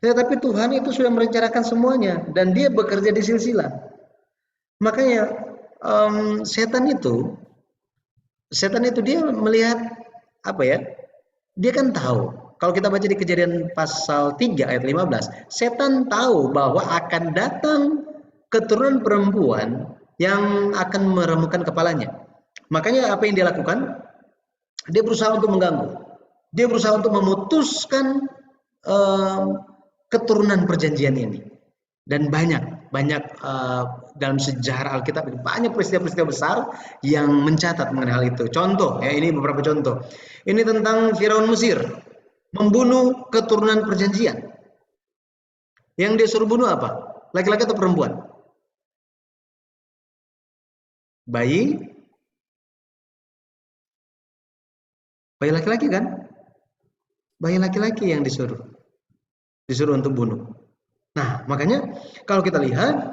Speaker 1: Tetapi Tuhan itu sudah merencanakan semuanya dan dia bekerja di silsilah. Makanya setan itu dia melihat apa ya? Dia kan tahu. Kalau kita baca di Kejadian pasal 3 ayat 15, setan tahu bahwa akan datang keturunan perempuan yang akan meremukkan kepalanya. Makanya apa yang dia lakukan? Dia berusaha untuk mengganggu. Dia berusaha untuk memutuskan keturunan perjanjian ini. Dan banyak dalam sejarah Alkitab banyak peristiwa-peristiwa besar yang mencatat mengenai hal itu. Contoh, ya ini beberapa contoh. Ini tentang Firaun Mesir membunuh keturunan perjanjian. Yang dia suruh bunuh apa? Laki-laki atau perempuan? Bayi laki-laki kan? Bayi laki-laki yang disuruh untuk bunuh. Nah, makanya kalau kita lihat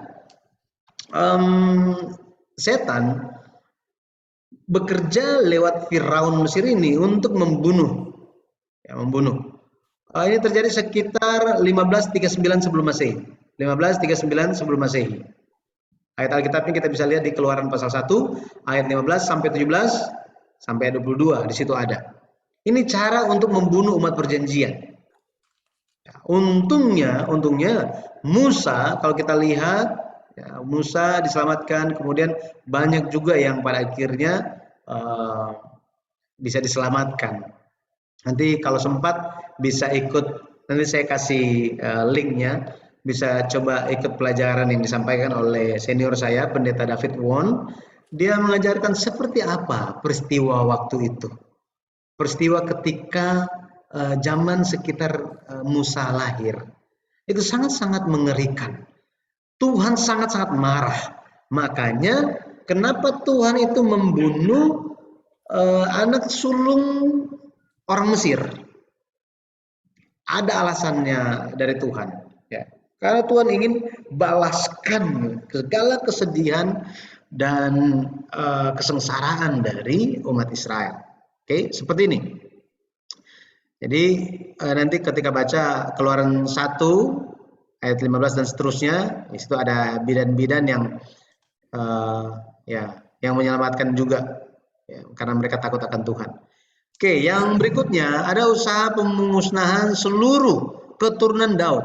Speaker 1: setan bekerja lewat Firaun Mesir ini untuk membunuh. Ini terjadi sekitar 1539 sebelum Masehi. 1539 sebelum Masehi. Ayat Alkitabnya kita bisa lihat di Keluaran pasal 1 ayat 15 sampai 17 sampai 22, di situ ada. Ini cara untuk membunuh umat perjanjian. Untungnya Musa, kalau kita lihat ya, Musa diselamatkan, kemudian banyak juga yang pada akhirnya bisa diselamatkan. Nanti kalau sempat bisa ikut, nanti saya kasih linknya, bisa coba ikut pelajaran yang disampaikan oleh senior saya, Pendeta David Won. Dia mengajarkan seperti apa peristiwa waktu itu. Peristiwa ketika zaman sekitar Musa lahir. Itu sangat-sangat mengerikan. Tuhan sangat-sangat marah. Makanya kenapa Tuhan itu membunuh anak sulung orang Mesir? Ada alasannya dari Tuhan. Ya. Karena Tuhan ingin balaskan segala kesedihan dan kesengsaraan dari umat Israel. Oke, seperti ini. Jadi nanti ketika baca Keluaran 1 ayat 15 dan seterusnya, di situ ada bidan-bidan yang yang menyelamatkan juga, ya, karena mereka takut akan Tuhan. Oke, yang berikutnya ada usaha pemusnahan seluruh keturunan Daud.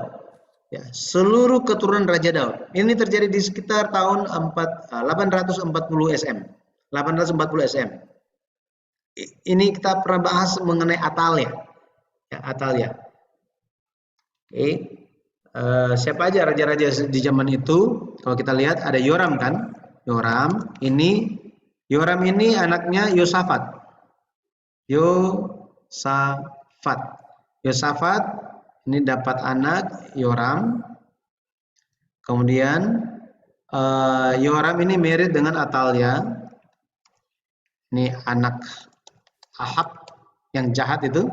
Speaker 1: Ya, seluruh keturunan Raja Daud. Ini terjadi di sekitar tahun 840 SM. 840 SM. Ini kita pernah bahas mengenai Atalia. Ya, Atalia. Oke. Siapa aja raja-raja di zaman itu? Kalau kita lihat ada Yoram kan? Yoram ini anaknya Yosafat. Yosafat ini dapat anak Yoram. Kemudian Yoram ini married dengan Atalia. Ini anak Ahab yang jahat itu.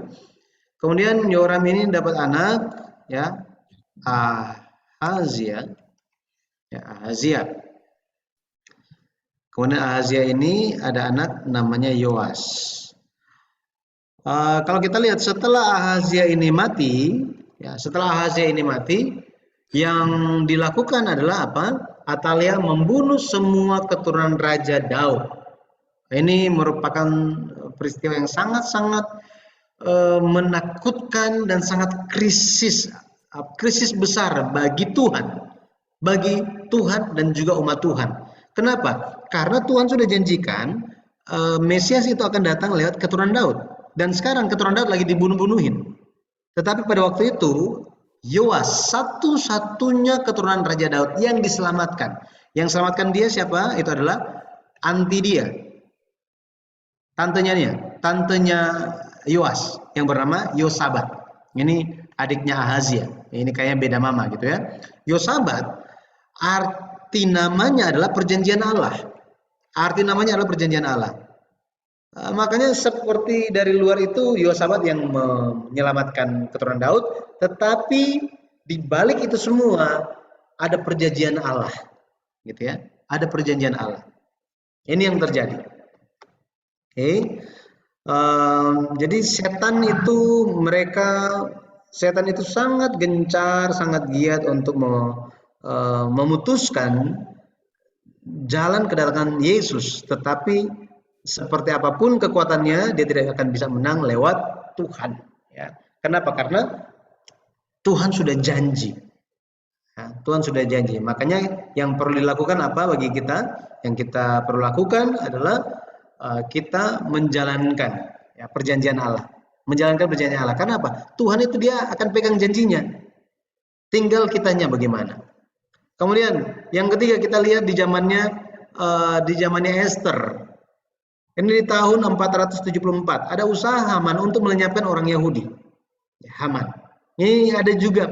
Speaker 1: Kemudian Yoram ini dapat anak ya Ahazia. Kemudian Ahazia ini ada anak namanya Yoas. Kalau kita lihat setelah Ahazia ini mati, yang dilakukan adalah apa? Atalia membunuh semua keturunan Raja Daud. Ini merupakan peristiwa yang sangat-sangat menakutkan dan sangat krisis besar bagi Tuhan dan juga umat Tuhan. Kenapa? Karena Tuhan sudah janjikan Mesias itu akan datang lewat keturunan Daud, dan sekarang keturunan Daud lagi dibunuh-bunuhin. Tetapi pada waktu itu Yoas satu-satunya keturunan Raja Daud yang diselamatkan. Yang selamatkan dia siapa? Itu adalah anti dia, tantenya Yoas yang bernama Yosabat. Ini adiknya Ahazia. Ini kayaknya beda mama gitu ya. Yosabat arti namanya adalah perjanjian Allah. Makanya seperti dari luar itu Yosabat yang menyelamatkan keturunan Daud, tetapi di balik itu semua ada perjanjian Allah, gitu ya. Ada perjanjian Allah. Ini yang terjadi. Oke. Jadi setan itu sangat gencar, sangat giat untuk memutuskan jalan kedatangan Yesus, tetapi seperti apapun kekuatannya, dia tidak akan bisa menang lewat Tuhan. Ya. Kenapa? Karena Tuhan sudah janji. Nah, Tuhan sudah janji. Makanya yang perlu dilakukan apa bagi kita? Yang kita perlu lakukan adalah kita menjalankan perjanjian Allah. Menjalankan perjanjian Allah. Karena apa? Tuhan itu dia akan pegang janjinya. Tinggal kitanya bagaimana. Kemudian yang ketiga kita lihat di zamannya Esther. Ini di tahun 474 ada usaha Haman untuk melenyapkan orang Yahudi. Haman. Ini ada juga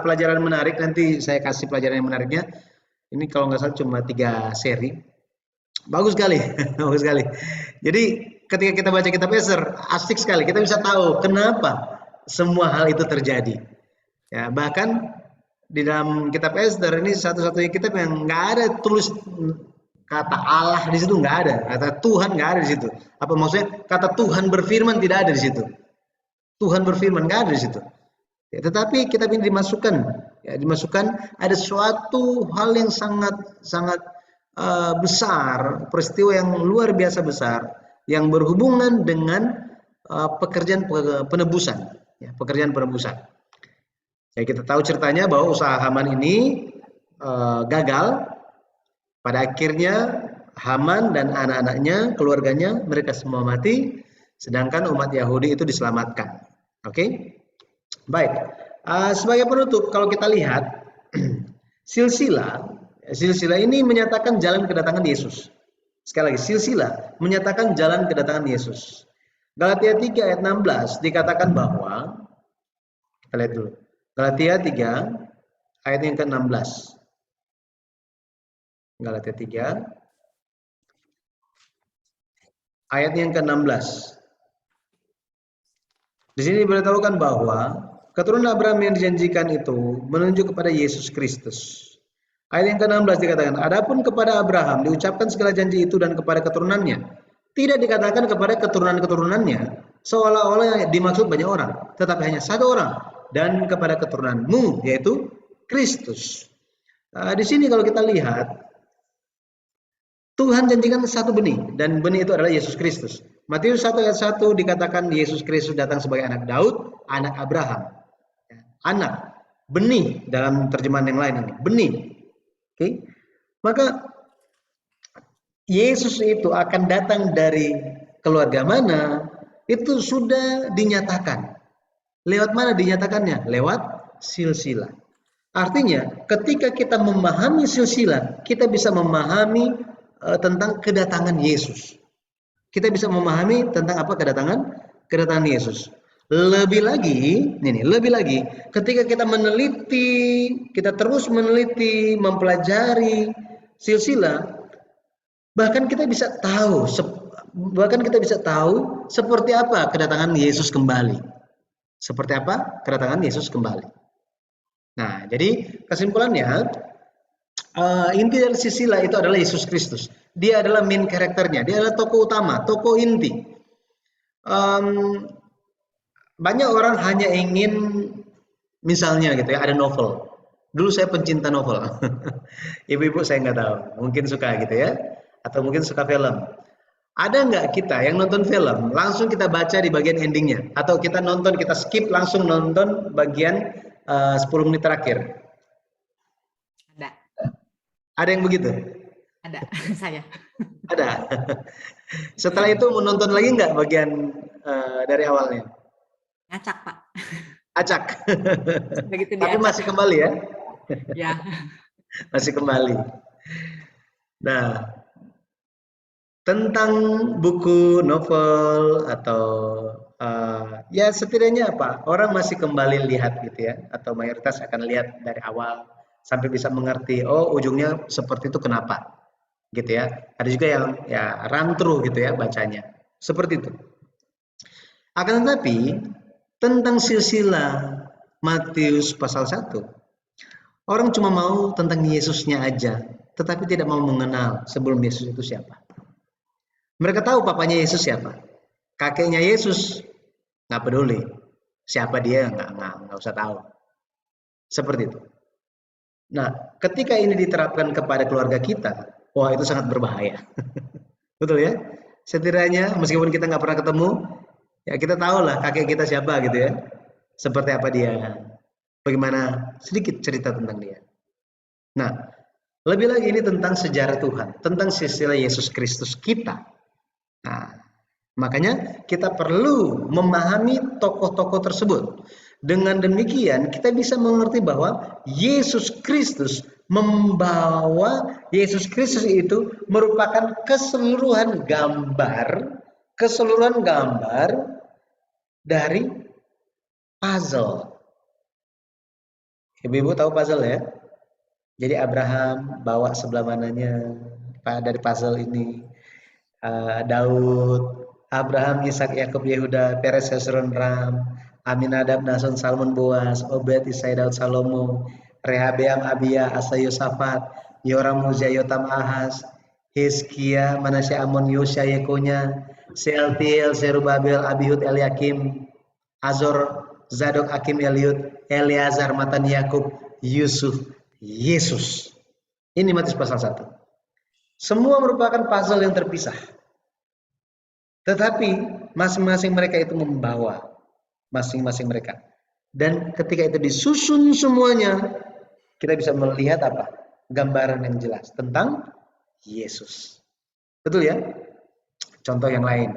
Speaker 1: pelajaran menarik, nanti saya kasih pelajaran yang menariknya. Ini kalau nggak salah cuma 3 seri. Bagus sekali, bagus sekali. Jadi ketika kita baca kitab Esther, asik sekali. Kita bisa tahu kenapa semua hal itu terjadi. Ya, bahkan di dalam kitab Esther ini satu-satunya kitab yang nggak ada tulis kata Allah di situ, nggak ada, kata Tuhan nggak ada di situ. Apa maksudnya? Kata Tuhan berfirman tidak ada di situ. Tuhan berfirman nggak ada di situ. Ya, tetapi kitab ini dimasukkan ada suatu hal yang sangat besar, peristiwa yang luar biasa besar yang berhubungan dengan pekerjaan penebusan. Ya, pekerjaan penebusan. Ya, kita tahu ceritanya bahwa usaha Haman ini gagal. Pada akhirnya Haman dan anak-anaknya, keluarganya, mereka semua mati, sedangkan umat Yahudi itu diselamatkan. Oke? Baik. Sebagai penutup, kalau kita lihat silsilah ini menyatakan jalan kedatangan Yesus. Sekali lagi, silsilah menyatakan jalan kedatangan Yesus. Galatia 3 ayat 16 dikatakan bahwa, kita lihat dulu. Galatia 3 ayat yang ke-16. Galatia 3 ayat yang ke-16. Di sini diberitahukan bahwa keturunan Abraham yang dijanjikan itu menunjuk kepada Yesus Kristus. Ayat yang ke-16 dikatakan, adapun kepada Abraham diucapkan segala janji itu dan kepada keturunannya. Tidak dikatakan kepada keturunan-keturunannya, seolah-olah dimaksud banyak orang, tetapi hanya satu orang, dan kepada keturunanmu, yaitu Kristus. Di sini kalau kita lihat, Tuhan janjikan satu benih, dan benih itu adalah Yesus Kristus. Matius 1 ayat 1 dikatakan Yesus Kristus datang sebagai anak Daud, anak Abraham. Anak, benih dalam terjemahan yang lain ini, benih. Oke. Maka Yesus itu akan datang dari keluarga mana? Itu sudah dinyatakan. Lewat mana dinyatakannya? Lewat silsilah. Artinya, ketika kita memahami silsilah, kita bisa memahami tentang kedatangan Yesus. Kita bisa memahami tentang apa kedatangan Yesus. Lebih lagi, ketika kita terus meneliti, mempelajari silsilah, bahkan kita bisa tahu seperti apa kedatangan Yesus kembali. Seperti apa kedatangan Yesus kembali. Nah, jadi kesimpulannya, inti dari silsilah itu adalah Yesus Kristus. Dia adalah main karakternya, dia adalah tokoh utama, tokoh inti. Banyak orang hanya ingin, misalnya gitu ya, ada novel. Dulu saya pencinta novel. Ibu-ibu saya nggak tahu, mungkin suka gitu ya, atau mungkin suka film. Ada nggak kita yang nonton film, langsung kita baca di bagian endingnya? Atau kita nonton, kita skip langsung nonton bagian 10 menit terakhir?
Speaker 3: Ada.
Speaker 1: Ada yang begitu?
Speaker 3: Ada, saya.
Speaker 1: Ada. Setelah itu menonton lagi nggak bagian dari awalnya?
Speaker 3: Ngacak, Pak.
Speaker 1: Acak.
Speaker 3: Begitu
Speaker 1: Tapi
Speaker 3: diacak.
Speaker 1: masih kembali ya?
Speaker 3: Ya.
Speaker 1: Masih kembali. Nah, tentang buku, novel, atau ya setidaknya apa, orang masih kembali lihat gitu ya, atau mayoritas akan lihat dari awal sampai bisa mengerti, oh ujungnya seperti itu kenapa, gitu ya. Ada juga yang ya run through gitu ya bacanya, seperti itu. Akan tetapi tentang silsilah Matius pasal 1, orang cuma mau tentang Yesusnya aja, tetapi tidak mau mengenal sebelum Yesus itu siapa. Mereka tahu papanya Yesus siapa, kakeknya Yesus nggak peduli, siapa dia nggak usah tahu. Seperti itu. Nah, ketika ini diterapkan kepada keluarga kita, wah itu sangat berbahaya. Betul ya? Setidaknya meskipun kita nggak pernah ketemu, ya kita tahu lah kakek kita siapa gitu ya. Seperti apa dia, bagaimana sedikit cerita tentang dia. Nah, lebih lagi ini tentang sejarah Tuhan, tentang silsilah Yesus Kristus kita. Nah, makanya kita perlu memahami tokoh-tokoh tersebut. Dengan demikian kita bisa mengerti bahwa Yesus Kristus Yesus Kristus itu merupakan keseluruhan gambar dari puzzle. Ibu-ibu tahu puzzle ya? Jadi Abraham bawa sebelah mananya dari puzzle ini. Daud, Abraham, Ishak, Yakub, Yehuda, Peres, Hezron, Ram, Aminadab, Nason, Salmon, Boaz, Obed, Isai, Daud, Salomo, Rehabeam, Abia, Asa, Yosafat, Yoram, Uzia, Yotam, Ahaz, Hizkia, Manasya, Amon, Yosya, Yekonya, Sealtiel, Zerubabel, Abihud, Eliakim, Azor, Zadok, Akim, Eliud, Eleazar, Matan, Yakub, Yusuf, Yesus. Ini Matius pasal 1. Semua merupakan puzzle yang terpisah. Tetapi masing-masing mereka itu membawa masing-masing mereka. Dan ketika itu disusun semuanya, kita bisa melihat apa? Gambaran yang jelas tentang Yesus. Betul ya? Contoh yang lain.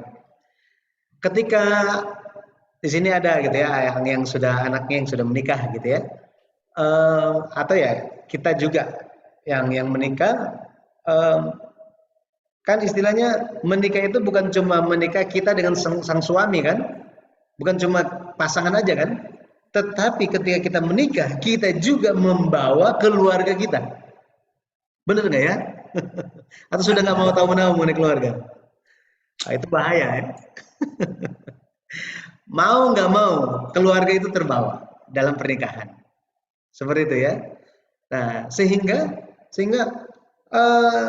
Speaker 1: Ketika di sini ada gitu ya, yang sudah anaknya yang sudah menikah gitu ya. Atau ya kita juga yang menikah, kan istilahnya menikah itu bukan cuma menikah kita dengan sang suami kan, bukan cuma pasangan aja kan, tetapi ketika kita menikah kita juga membawa keluarga kita. Bener nggak ya? Atau sudah nggak mau tahu mengenai keluarga? Nah, itu bahaya ya. Mau nggak mau keluarga itu terbawa dalam pernikahan, seperti itu ya. Nah sehingga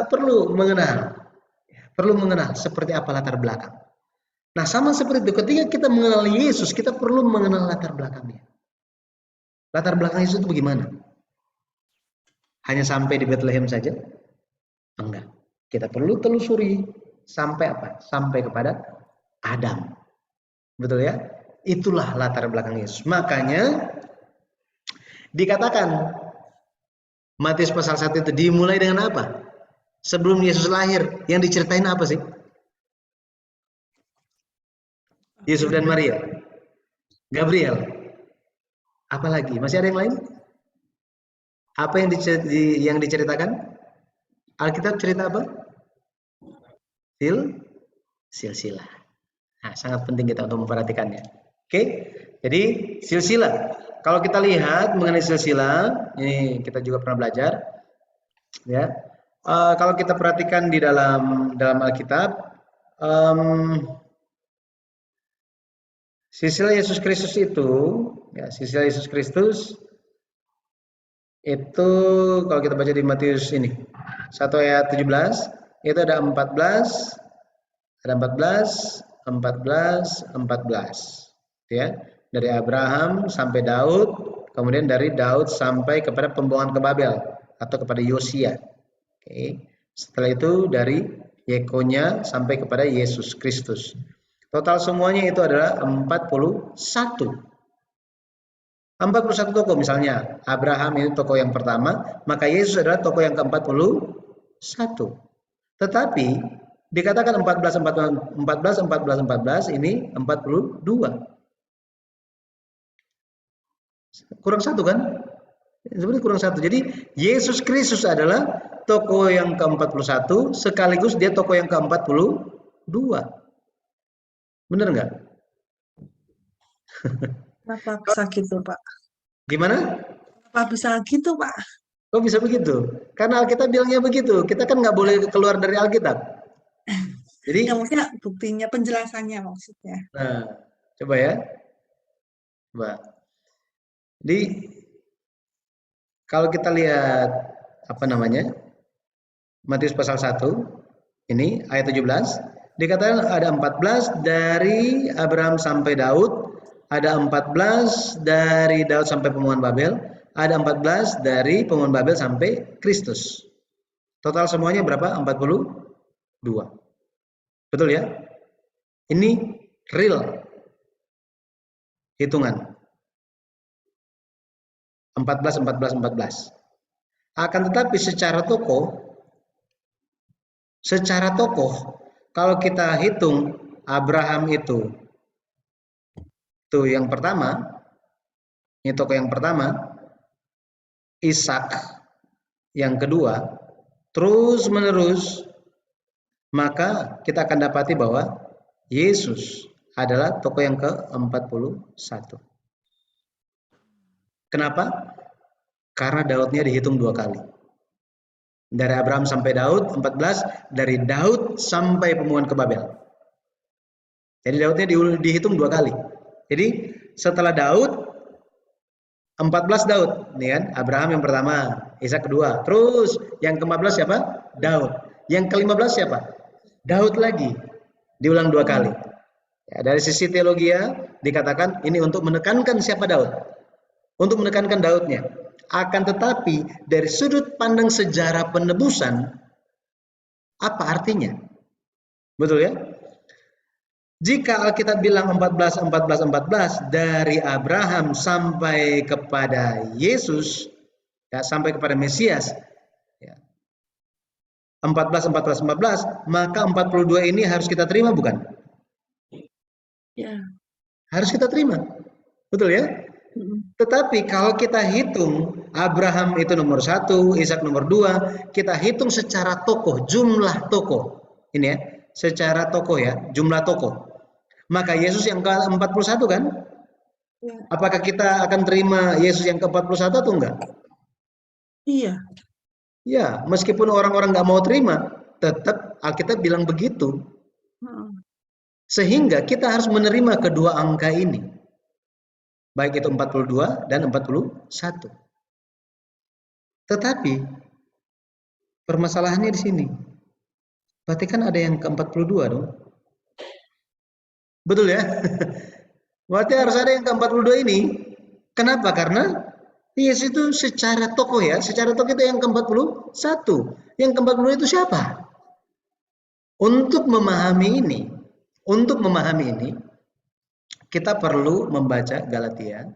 Speaker 1: perlu mengenal seperti apa latar belakang. Nah, sama seperti itu, ketika kita mengenal Yesus, kita perlu mengenal latar belakangnya. Latar belakang Yesus itu bagaimana? Hanya sampai di Bethlehem saja? Enggak. Kita perlu telusuri sampai apa? Sampai kepada Adam. Betul ya? Itulah latar belakang Yesus. Makanya dikatakan Matius pasal 1 itu dimulai dengan apa? Sebelum Yesus lahir, yang diceritain apa sih? Yusuf dan Maria, Gabriel, apalagi? Masih ada yang lain? Apa yang diceritakan? Alkitab cerita apa? Silsilah. Nah, sangat penting kita untuk memperhatikannya. Oke, jadi silsilah. Kalau kita lihat mengenai silsilah, ini kita juga pernah belajar, ya. Kalau kita perhatikan di dalam Alkitab, silsilah Yesus Kristus itu, ya, silsilah Yesus Kristus itu kalau kita baca di Matius ini 1 ayat 17, itu ada 14, ya, dari Abraham sampai Daud, kemudian dari Daud sampai kepada pembuangan ke Babel atau kepada Yosia. Oke. Setelah itu dari Yekonya sampai kepada Yesus Kristus. Total semuanya itu adalah 41. 41 tokoh, misalnya Abraham itu tokoh yang pertama, maka Yesus adalah tokoh yang ke-41. Tetapi dikatakan 14 ini 42. Kurang satu kan? Sebenarnya kurang satu. Jadi Yesus Kristus adalah tokoh yang ke-41 sekaligus dia tokoh yang ke-42. Benar nggak?
Speaker 2: Kenapa bisa gitu, Pak?
Speaker 1: Gimana?
Speaker 2: Kenapa bisa gitu, Pak?
Speaker 1: Kok bisa begitu? Karena Alkitab bilangnya begitu. Kita kan nggak boleh keluar dari Alkitab. Jadi,
Speaker 2: ya maksudnya buktinya, penjelasannya maksudnya.
Speaker 1: nah, coba ya. Coba. Jadi, kalau kita lihat apa namanya? Matius pasal 1, ini ayat 17, dikatakan ada 14 dari Abraham sampai Daud, ada 14 dari Daud sampai pemungutan Babel, ada 14 dari pemungutan Babel sampai Kristus. Total semuanya berapa? 42. Betul ya? Ini real hitungan. 14. Akan tetapi secara tokoh, kalau kita hitung Abraham itu yang pertama, ini tokoh yang pertama, Ishak yang kedua, terus menerus, maka kita akan dapati bahwa Yesus adalah tokoh yang ke-41. Kenapa? Karena Daudnya dihitung 2 kali. Dari Abraham sampai Daud 14, dari Daud sampai pemungutan ke Babel. Jadi Daudnya dihitung 2 kali. Jadi setelah Daud 14 Daud, nih kan? Abraham yang pertama, Ishak kedua. Terus yang ke-14 siapa? Daud. Yang ke-15 siapa? Daud lagi. Diulang 2 kali. Ya, dari sisi teologi dikatakan ini untuk menekankan siapa Daud. Untuk menekankan Daudnya. Akan tetapi dari sudut pandang sejarah penebusan, apa artinya? Betul ya? Jika Alkitab bilang 14 dari Abraham sampai kepada Yesus, ya, sampai kepada Mesias, ya, 14, maka 42 ini harus kita terima bukan?
Speaker 2: Ya.
Speaker 1: Harus kita terima. Betul ya? Tetapi kalau kita hitung Abraham itu nomor 1, Ishak nomor 2, kita hitung secara tokoh, jumlah tokoh. Ini ya, secara tokoh ya, jumlah tokoh. Maka Yesus yang ke-41 kan?
Speaker 2: Ya.
Speaker 1: Apakah kita akan terima Yesus yang ke-41 atau enggak?
Speaker 2: Iya.
Speaker 1: Ya, meskipun orang-orang nggak mau terima, tetap Alkitab bilang begitu. Sehingga kita harus menerima kedua angka ini. Baik itu 42 dan 41. Tetapi permasalahannya di sini. Berarti kan ada yang ke-42 dong. Betul ya? Berarti harus ada yang ke-42 ini. Kenapa? Karena Yesus itu secara tokoh ya, secara tokoh itu yang ke-41. Yang ke-42 itu siapa? Untuk memahami ini, kita perlu membaca Galatia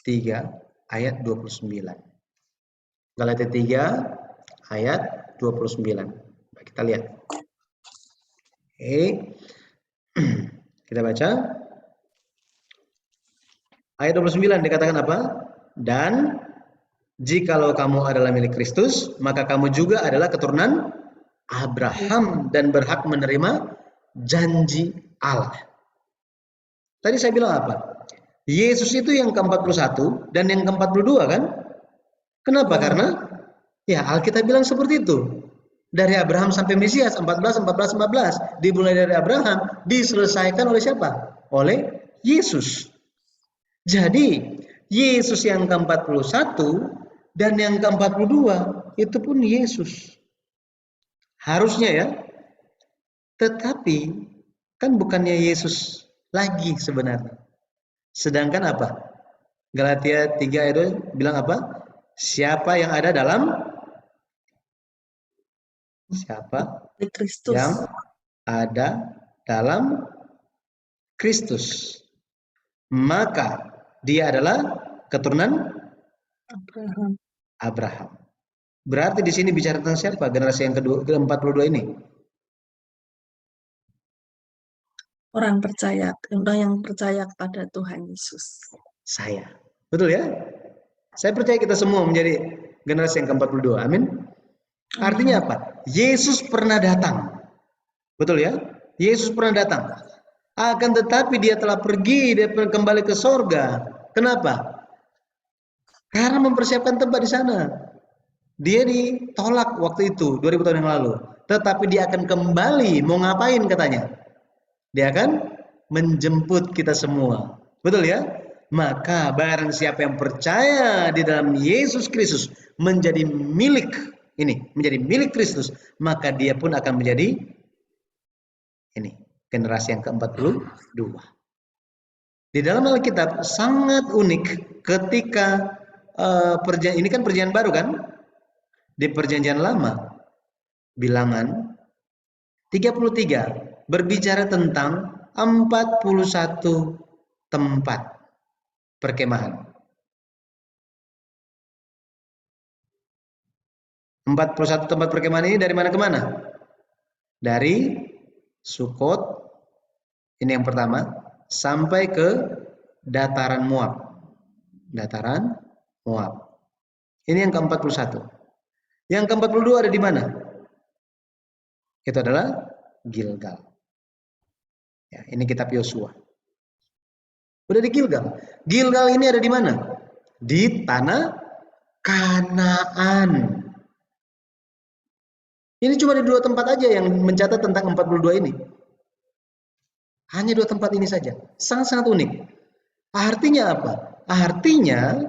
Speaker 1: 3 ayat 29. Galatia 3 ayat 29. Nah, kita lihat. Oke. Kita baca. Ayat 29 dikatakan apa? Dan jikalau kamu adalah milik Kristus, maka kamu juga adalah keturunan Abraham dan berhak menerima janji Allah. Tadi saya bilang apa? Yesus itu yang ke-41 dan yang ke-42 kan? Kenapa? Karena ya Alkitab bilang seperti itu. Dari Abraham sampai Mesias 14. Dimulai dari Abraham, diselesaikan oleh siapa? Oleh Yesus. Jadi Yesus yang ke-41 dan yang ke-42 itu pun Yesus. Harusnya ya. Tetapi kan bukannya Yesus lagi sebenarnya. Sedangkan apa? Galatia 3 itu bilang apa? Siapa yang ada dalam Siapa
Speaker 2: Di Kristus.
Speaker 1: yang ada dalam Kristus, maka dia adalah keturunan
Speaker 2: Abraham.
Speaker 1: Abraham. Berarti di sini bicara tentang siapa? Generasi yang ke-42 ini.
Speaker 2: Orang yang percaya kepada Tuhan Yesus.
Speaker 1: Saya. Betul ya? Saya percaya kita semua menjadi generasi yang ke-42. Amin. Artinya apa? Yesus pernah datang. Betul ya? Yesus pernah datang. Akan tetapi dia telah pergi, dia kembali ke sorga. Kenapa? Karena mempersiapkan tempat di sana. Dia ditolak waktu itu, 2000 tahun yang lalu. Tetapi dia akan kembali, mau ngapain katanya? Dia akan menjemput kita semua. Betul ya? Maka barang siapa yang percaya di dalam Yesus Kristus menjadi milik Kristus, maka dia pun akan menjadi generasi yang ke-42. Di dalam Alkitab sangat unik ketika ini kan perjanjian baru kan? Di perjanjian lama bilangan 33 berbicara tentang 41 tempat perkemahan. 41 tempat perkemahan ini dari mana ke mana? Dari Sukot, ini yang pertama, sampai ke dataran Moab. Dataran Moab. Ini yang ke-41. Yang ke-42 ada di mana? Itu adalah Gilgal. Ya, ini kitab Yosua. Udah di Gilgal. Gilgal ini ada di mana? Di tanah Kanaan. Ini cuma di 2 tempat aja yang mencatat tentang 42 ini. Hanya 2 tempat ini saja. Sangat-sangat unik. Artinya apa? Artinya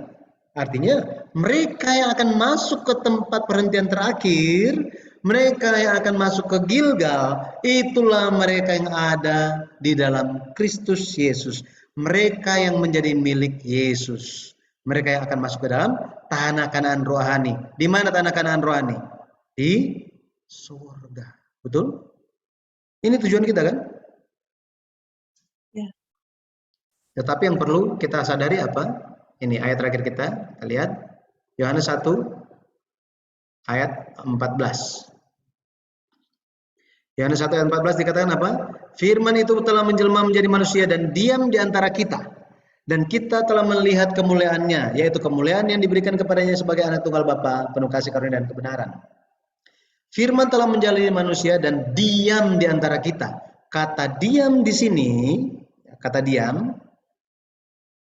Speaker 1: mereka yang akan masuk ke tempat perhentian terakhir, mereka yang akan masuk ke Gilgal, itulah mereka yang ada di dalam Kristus Yesus. Mereka yang menjadi milik Yesus. Mereka yang akan masuk ke dalam tanah Kanaan rohani. Di mana tanah Kanaan rohani? Di surga. Betul? Ini tujuan kita kan?
Speaker 2: Ya.
Speaker 1: Tetapi yang perlu kita sadari apa? Ini ayat terakhir kita lihat. Yohanes 1 ayat 14. Yohanes 1 ayat 14 dikatakan apa? Firman itu telah menjelma menjadi manusia dan diam di antara kita. Dan kita telah melihat kemuliaannya, yaitu kemuliaan yang diberikan kepadanya sebagai anak tunggal Bapa, penuh kasih karunia dan kebenaran. Firman telah menjalani manusia dan diam di antara kita. Kata diam di sini, kata diam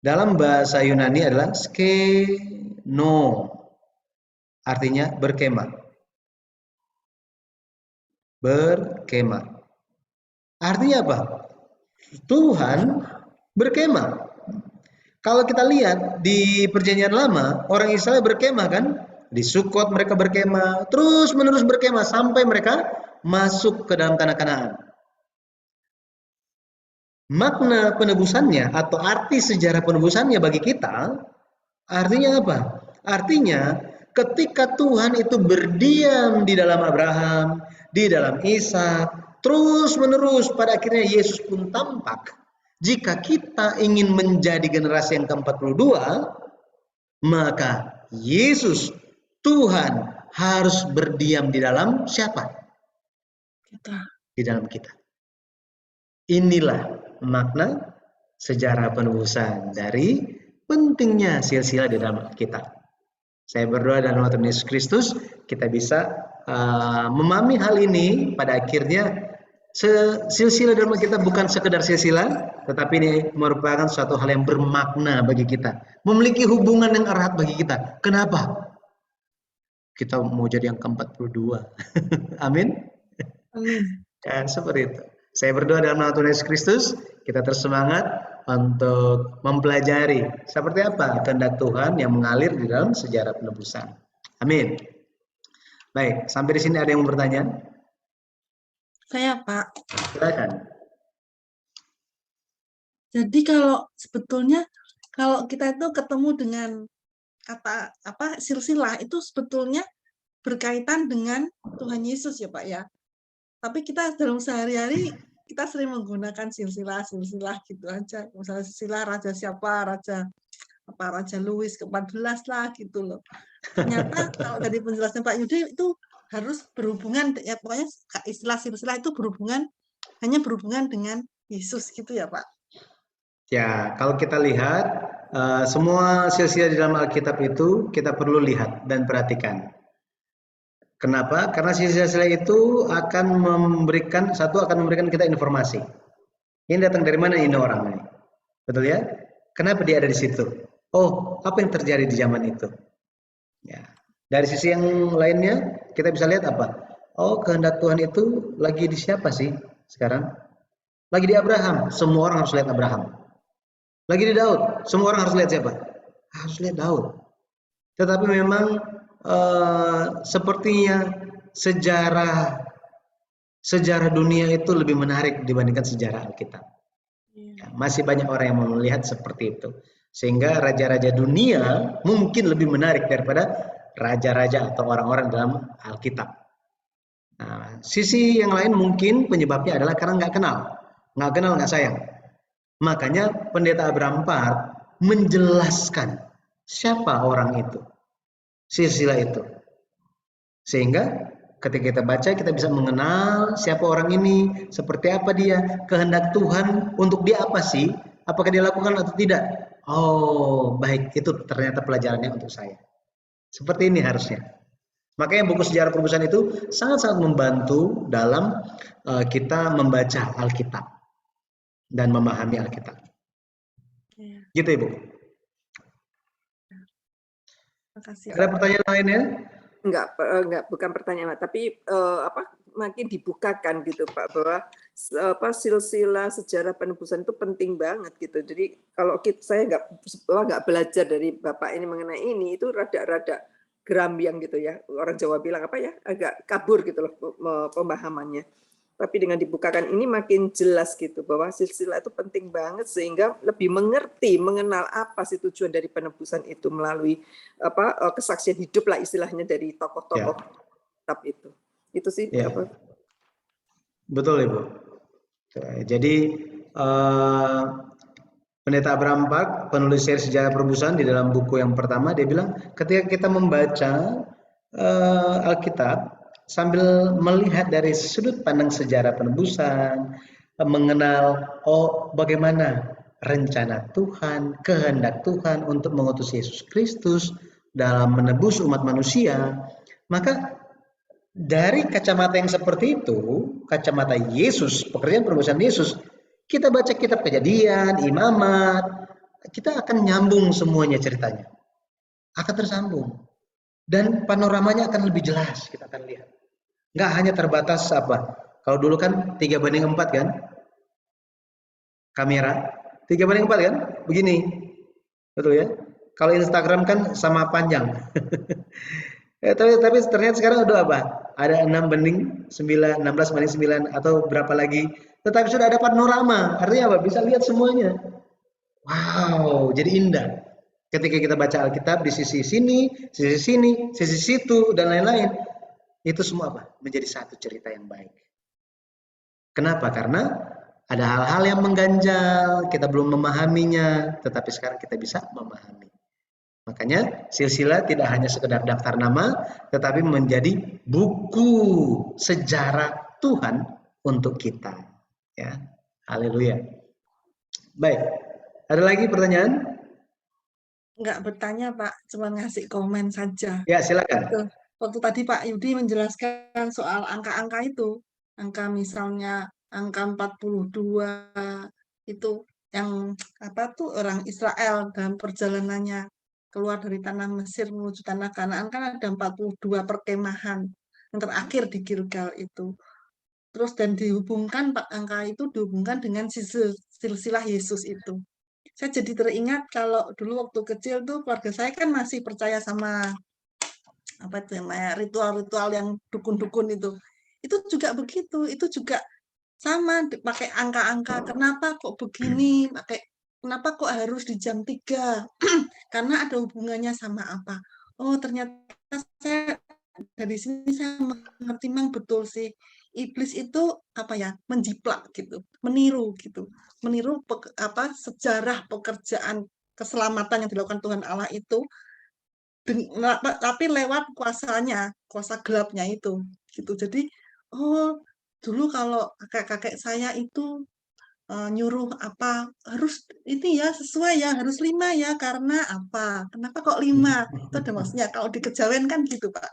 Speaker 1: dalam bahasa Yunani adalah skeno. Artinya berkemah. Berkemah. Artinya apa? Tuhan berkemah. Kalau kita lihat di perjanjian lama, orang Israel berkemah kan? Di Sukot mereka berkemah, terus menerus berkemah sampai mereka masuk ke dalam tanah Kanaan. Makna penebusannya atau arti sejarah penebusannya bagi kita, artinya apa? Artinya ketika Tuhan itu berdiam di dalam Abraham, di dalam Ishak, terus menerus pada akhirnya Yesus pun tampak. Jika kita ingin menjadi generasi yang ke-42, maka Yesus, Tuhan harus berdiam di dalam siapa?
Speaker 2: Kita.
Speaker 1: Di dalam kita. Inilah makna sejarah penebusan dari pentingnya silsilah di dalam kita. Saya berdoa dalam nama Tuhan Yesus Kristus, kita bisa memahami hal ini pada akhirnya. Silsilah dalam kita bukan sekedar silsilah, tetapi ini merupakan suatu hal yang bermakna bagi kita, memiliki hubungan yang erat bagi kita. Kenapa? Kita mau jadi yang ke-42. Amin.
Speaker 2: Amin.
Speaker 1: Ya, seperti itu. Saya berdoa dalam nama Tuhan Yesus Kristus, kita tersemangat untuk mempelajari seperti apa kehendak Tuhan yang mengalir di dalam sejarah penebusan. Amin. Baik, sampai di sini ada yang mau bertanya?
Speaker 2: Saya, Pak.
Speaker 1: Silakan.
Speaker 2: Jadi sebetulnya kalau kita itu ketemu dengan kata silsilah itu sebetulnya berkaitan dengan Tuhan Yesus ya Pak ya. Tapi kita dalam sehari-hari kita sering menggunakan silsilah gitu aja. Misalnya silsilah raja siapa, Raja Louis ke-14 lah gitu loh. Ternyata kalau dari penjelasan Pak Yudi itu harus berhubungan ya, pokoknya istilah silsilah itu hanya berhubungan dengan Yesus gitu ya Pak.
Speaker 1: Ya, kalau kita lihat semua silsilah di dalam Alkitab itu kita perlu lihat dan perhatikan. Kenapa? Karena silsilah itu akan memberikan kita informasi. Ini datang dari mana ini orang ini? Betul ya? Kenapa dia ada di situ? Oh, apa yang terjadi di zaman itu? Ya. Dari sisi yang lainnya, kita bisa lihat apa? Oh, kehendak Tuhan itu lagi di siapa sih sekarang? Lagi di Abraham. Semua orang harus lihat Abraham. Lagi di Daud. Semua orang harus lihat siapa? Harus lihat Daud. Tetapi memang sepertinya sejarah dunia itu lebih menarik dibandingkan sejarah Alkitab. Ya, masih banyak orang yang mau melihat seperti itu. Sehingga raja-raja dunia mungkin lebih menarik daripada raja-raja atau orang-orang dalam Alkitab. Nah, sisi yang lain mungkin penyebabnya adalah karena nggak kenal, nggak sayang. Makanya pendeta Abraham Park menjelaskan siapa orang itu, silsilah itu. Sehingga ketika kita baca, kita bisa mengenal siapa orang ini, seperti apa dia, kehendak Tuhan untuk dia apa sih, apakah dia lakukan atau tidak. Oh, baik, itu ternyata pelajarannya untuk saya. Seperti ini harusnya. Makanya buku sejarah perubahan itu sangat-sangat membantu dalam kita membaca Alkitab dan memahami Alkitab. Gitu Ibu.
Speaker 2: Makasih.
Speaker 1: Ada pertanyaan lainnya?
Speaker 4: Enggak, bukan pertanyaan, tapi makin dibukakan gitu Pak, bahwa silsilah sejarah penebusan itu penting banget gitu. Jadi kalau saya nggak belajar dari Bapak ini mengenai ini, itu rada-rada gerambiang gitu ya. Orang Jawa bilang apa ya, agak kabur gitu loh pemahamannya. Tapi dengan dibukakan ini makin jelas gitu bahwa silsilah itu penting banget, sehingga lebih mengerti, mengenal apa sih tujuan dari penebusan itu melalui kesaksian hidup lah istilahnya dari tokoh-tokoh kitab itu. Itu sih apa.
Speaker 1: Betul Ibu. Jadi Pendeta Abraham Park, penulis seri sejarah perebusan, di dalam buku yang pertama dia bilang ketika kita membaca Alkitab sambil melihat dari sudut pandang sejarah penebusan, mengenal bagaimana rencana Tuhan, kehendak Tuhan untuk mengutus Yesus Kristus dalam menebus umat manusia, maka dari kacamata yang seperti itu, kacamata Yesus, pekerjaan penebusan Yesus, kita baca kitab Kejadian, Imamat, kita akan nyambung semuanya ceritanya. Akan tersambung. Dan panoramanya akan lebih jelas, kita akan lihat. Nggak hanya terbatas apa. Kalau dulu kan 3:4 kan? Kamera 3:4 kan? Begini. Betul ya? Kalau Instagram kan sama panjang. Tapi ternyata sekarang udah apa? Ada 6:9, 16:9 atau berapa lagi. Tetapi sudah ada panorama. Artinya apa? Bisa lihat semuanya. Wow, jadi indah. Ketika kita baca Alkitab di sisi sini, sisi situ, dan lain-lain. Itu semua apa? Menjadi satu cerita yang baik. Kenapa? Karena ada hal-hal yang mengganjal, kita belum memahaminya, tetapi sekarang kita bisa memahami. Makanya silsilah tidak hanya sekedar daftar nama, tetapi menjadi buku sejarah Tuhan untuk kita. Ya, haleluya. Baik, ada lagi pertanyaan?
Speaker 2: Enggak bertanya Pak, cuma ngasih komen saja.
Speaker 1: Ya, silakan.
Speaker 2: Waktu tadi Pak Yudi menjelaskan soal angka-angka itu, angka misalnya angka 42 itu yang apa tuh orang Israel dalam perjalanannya keluar dari tanah Mesir menuju tanah Kanaan kan ada 42 perkemahan yang terakhir di Gilgal itu. Terus dan dihubungkan Pak, angka itu dihubungkan dengan silsilah Yesus itu. Saya jadi teringat kalau dulu waktu kecil tuh keluarga saya kan masih percaya sama apa itu namanya ritual-ritual yang dukun-dukun itu juga begitu, itu juga sama pakai angka-angka. Kenapa kok begini, kenapa kok harus di jam 3 karena ada hubungannya sama apa. Oh ternyata saya dari sini saya mengerti memang betul sih, iblis itu apa ya, menjiplak gitu, meniru gitu, meniru sejarah pekerjaan keselamatan yang dilakukan Tuhan Allah itu, tapi lewat kuasanya, kuasa gelapnya itu, gitu. Jadi, oh dulu kalau kakek-kakek saya itu nyuruh apa, harus ini ya, sesuai ya, harus 5 ya, karena apa? Kenapa kok 5? Itu ada maksudnya. Kalau di kejawen kan gitu, Pak.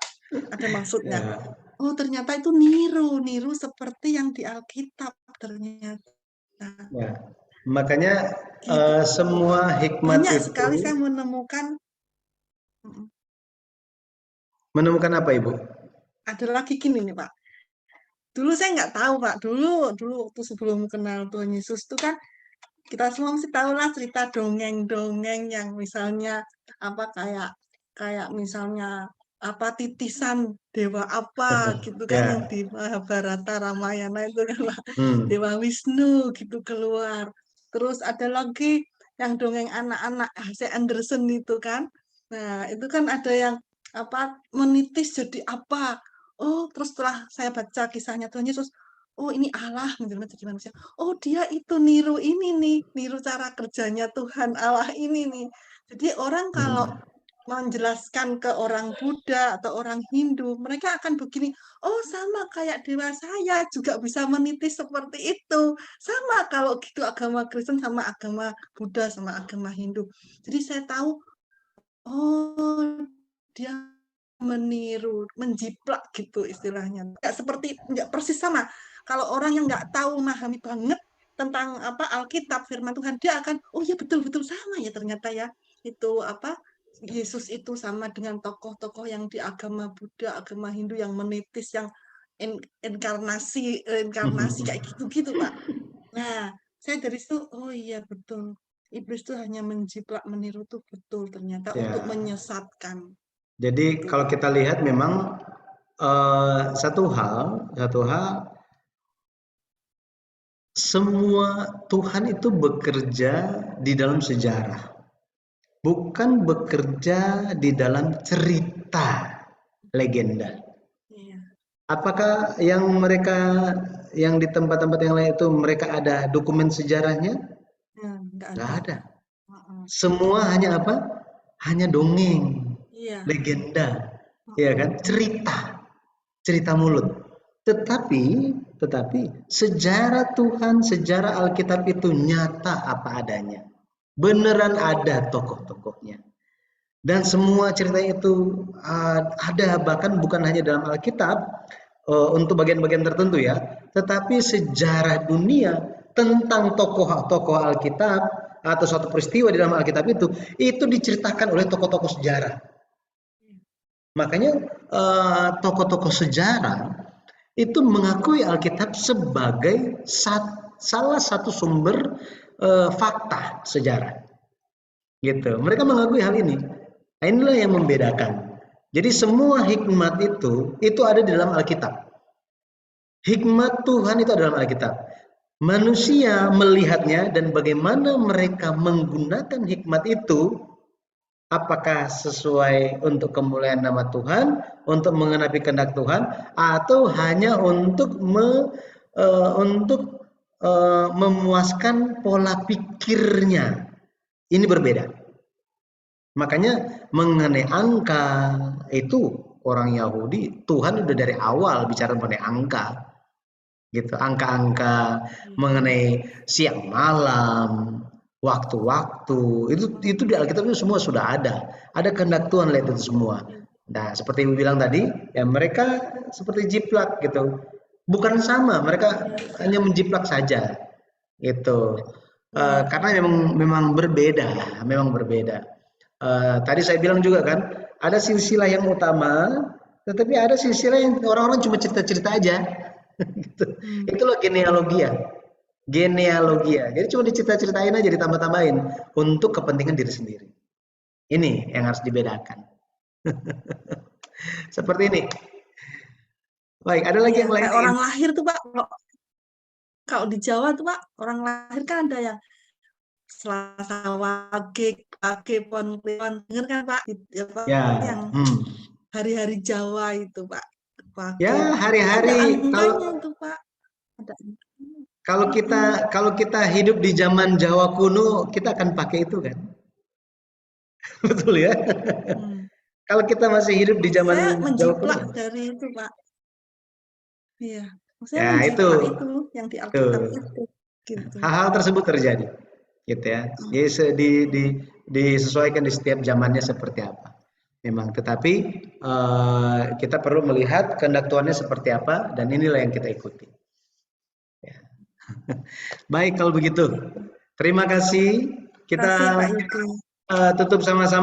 Speaker 2: Ada maksudnya.
Speaker 1: Ya,
Speaker 2: Oh, ternyata itu niru, niru seperti yang di Alkitab ternyata.
Speaker 1: ya. Makanya
Speaker 2: Gitu.
Speaker 1: semua hikmat
Speaker 2: Banyak
Speaker 1: itu
Speaker 2: sekali saya menemukan,
Speaker 1: menemukan apa, Ibu?
Speaker 2: ada lagi gini nih, Pak. Dulu saya nggak tahu, Pak. Dulu waktu sebelum kenal Tuhan Yesus itu kan kita semua mesti tahu lah cerita dongeng-dongeng yang misalnya apa kayak kayak misalnya apa titisan dewa apa gitu kan yang
Speaker 1: Ya,
Speaker 2: di Mahabharata Ramayana itu kan Pak,
Speaker 1: hmm.
Speaker 2: Dewa Wisnu gitu keluar. Terus ada lagi yang dongeng anak-anak H.C. Andersen itu kan. Nah, itu kan ada yang apa menitis jadi apa. Oh, terus setelah saya baca kisahnya Tuhan Yesus, oh ini Allah menjelma jadi manusia. Oh dia itu niru ini nih, niru cara kerjanya Tuhan Allah ini nih. Jadi orang kalau
Speaker 1: Hmm.
Speaker 2: menjelaskan ke orang Buddha atau orang Hindu, mereka akan begini, oh sama kayak dewa saya juga bisa menitis seperti itu. Sama kalau gitu agama Kristen sama agama Buddha sama agama Hindu. Jadi saya tahu, oh dia meniru, menjiplak gitu istilahnya. Nggak seperti, nggak persis sama. Kalau orang yang nggak tahu memahami banget tentang apa Alkitab firman Tuhan, dia akan, oh ya betul-betul sama ya ternyata ya. Itu apa Yesus itu sama dengan tokoh-tokoh yang di agama Buddha, agama Hindu yang menitis, yang inkarnasi kayak gitu-gitu, Pak. Nah, saya dari situ, oh iya betul. Iblis itu hanya menjiplak, meniru tuh betul ternyata untuk
Speaker 1: Ya.
Speaker 2: menyesatkan.
Speaker 1: Jadi
Speaker 2: Gitu,
Speaker 1: kalau
Speaker 2: Pak.
Speaker 1: kita lihat memang satu hal, semua Tuhan itu bekerja di dalam sejarah, bukan bekerja di dalam cerita legenda.
Speaker 2: Iya.
Speaker 1: Apakah yang di tempat-tempat yang lain itu mereka ada dokumen sejarahnya?
Speaker 2: Nah, nggak
Speaker 1: Nggak
Speaker 2: ada,
Speaker 1: ada.
Speaker 2: Pak. Heeh.
Speaker 1: Semua hanya apa? Hanya dongeng,
Speaker 2: Iya.
Speaker 1: legenda, ya
Speaker 2: Heeh.
Speaker 1: kan? Cerita mulut. Tetapi sejarah Tuhan, sejarah Alkitab itu nyata apa adanya. Beneran ada tokoh-tokohnya. Dan semua cerita itu ada, bahkan bukan hanya dalam Alkitab untuk bagian-bagian tertentu ya, tetapi sejarah dunia tentang tokoh-tokoh Alkitab atau suatu peristiwa di dalam Alkitab itu diceritakan oleh tokoh-tokoh sejarah. Makanya tokoh-tokoh sejarah itu mengakui Alkitab sebagai salah satu sumber fakta sejarah. Gitu. Mereka mengakui hal ini. Nah, inilah yang membedakan. Jadi semua hikmat itu ada di dalam Alkitab. Hikmat Tuhan itu ada dalam Alkitab. Manusia melihatnya dan bagaimana mereka menggunakan hikmat itu, apakah sesuai untuk kemuliaan nama Tuhan, untuk mengenapi kehendak Tuhan, atau hanya untuk memuaskan pola pikirnya. Ini berbeda. Makanya mengenai angka itu orang Yahudi, Tuhan udah dari awal bicara mengenai angka. Gitu, angka-angka mengenai siang malam, waktu-waktu, itu di Alkitab itu semua sudah ada. Ada kehendak Tuhan lihat itu semua. Nah, seperti Ibu bilang tadi, ya mereka seperti jiplak gitu. Bukan sama, mereka hanya menjiplak saja. Gitu. Karena memang berbeda, memang berbeda. Tadi saya bilang juga kan, ada silsilah yang utama, tetapi ada silsilah yang orang-orang cuma cerita-cerita aja. Gitu. Itulah genealogi ya. Jadi cuma dicerita-ceritain aja, ditambah-tambahin untuk kepentingan diri sendiri. Ini yang harus dibedakan. Seperti ini. Baik, ada lagi
Speaker 2: Iya,
Speaker 1: yang lain
Speaker 2: kayak orang lahir tuh Pak. Kalau di Jawa tuh Pak, orang lahir kan ada yang Selasa Wage, Page, Pon, Kliwon, denger kan Pak?
Speaker 1: ya?
Speaker 2: Yang hari-hari Jawa itu, Pak.
Speaker 1: Ya,
Speaker 2: Wage.
Speaker 1: hari-hari
Speaker 2: Ada
Speaker 1: kalau
Speaker 2: angkanya itu, Pak. Ada angkanya.
Speaker 1: kalau kita hidup di zaman Jawa kuno, kita akan pakai itu kan. Betul ya?
Speaker 2: Hmm.
Speaker 1: Kalau kita masih hidup di
Speaker 2: Saya
Speaker 1: zaman Jawa kuno.
Speaker 2: menjiplak dari itu, Pak. Iya, saya
Speaker 1: Ya,
Speaker 2: menjiplak
Speaker 1: itu.
Speaker 2: itu yang di Alkitab
Speaker 1: Tuh.
Speaker 2: itu, gitu.
Speaker 1: Hal-hal tersebut terjadi, gitu ya. Jadi disesuaikan di setiap zamannya seperti apa. Memang, tetapi kita perlu melihat kehendak Tuhannya seperti apa, dan inilah yang kita ikuti. Ya. Baik kalau begitu. Terima kasih.
Speaker 2: Terima kasih, Pak
Speaker 1: Kita
Speaker 2: Yudi.
Speaker 1: tutup sama-sama.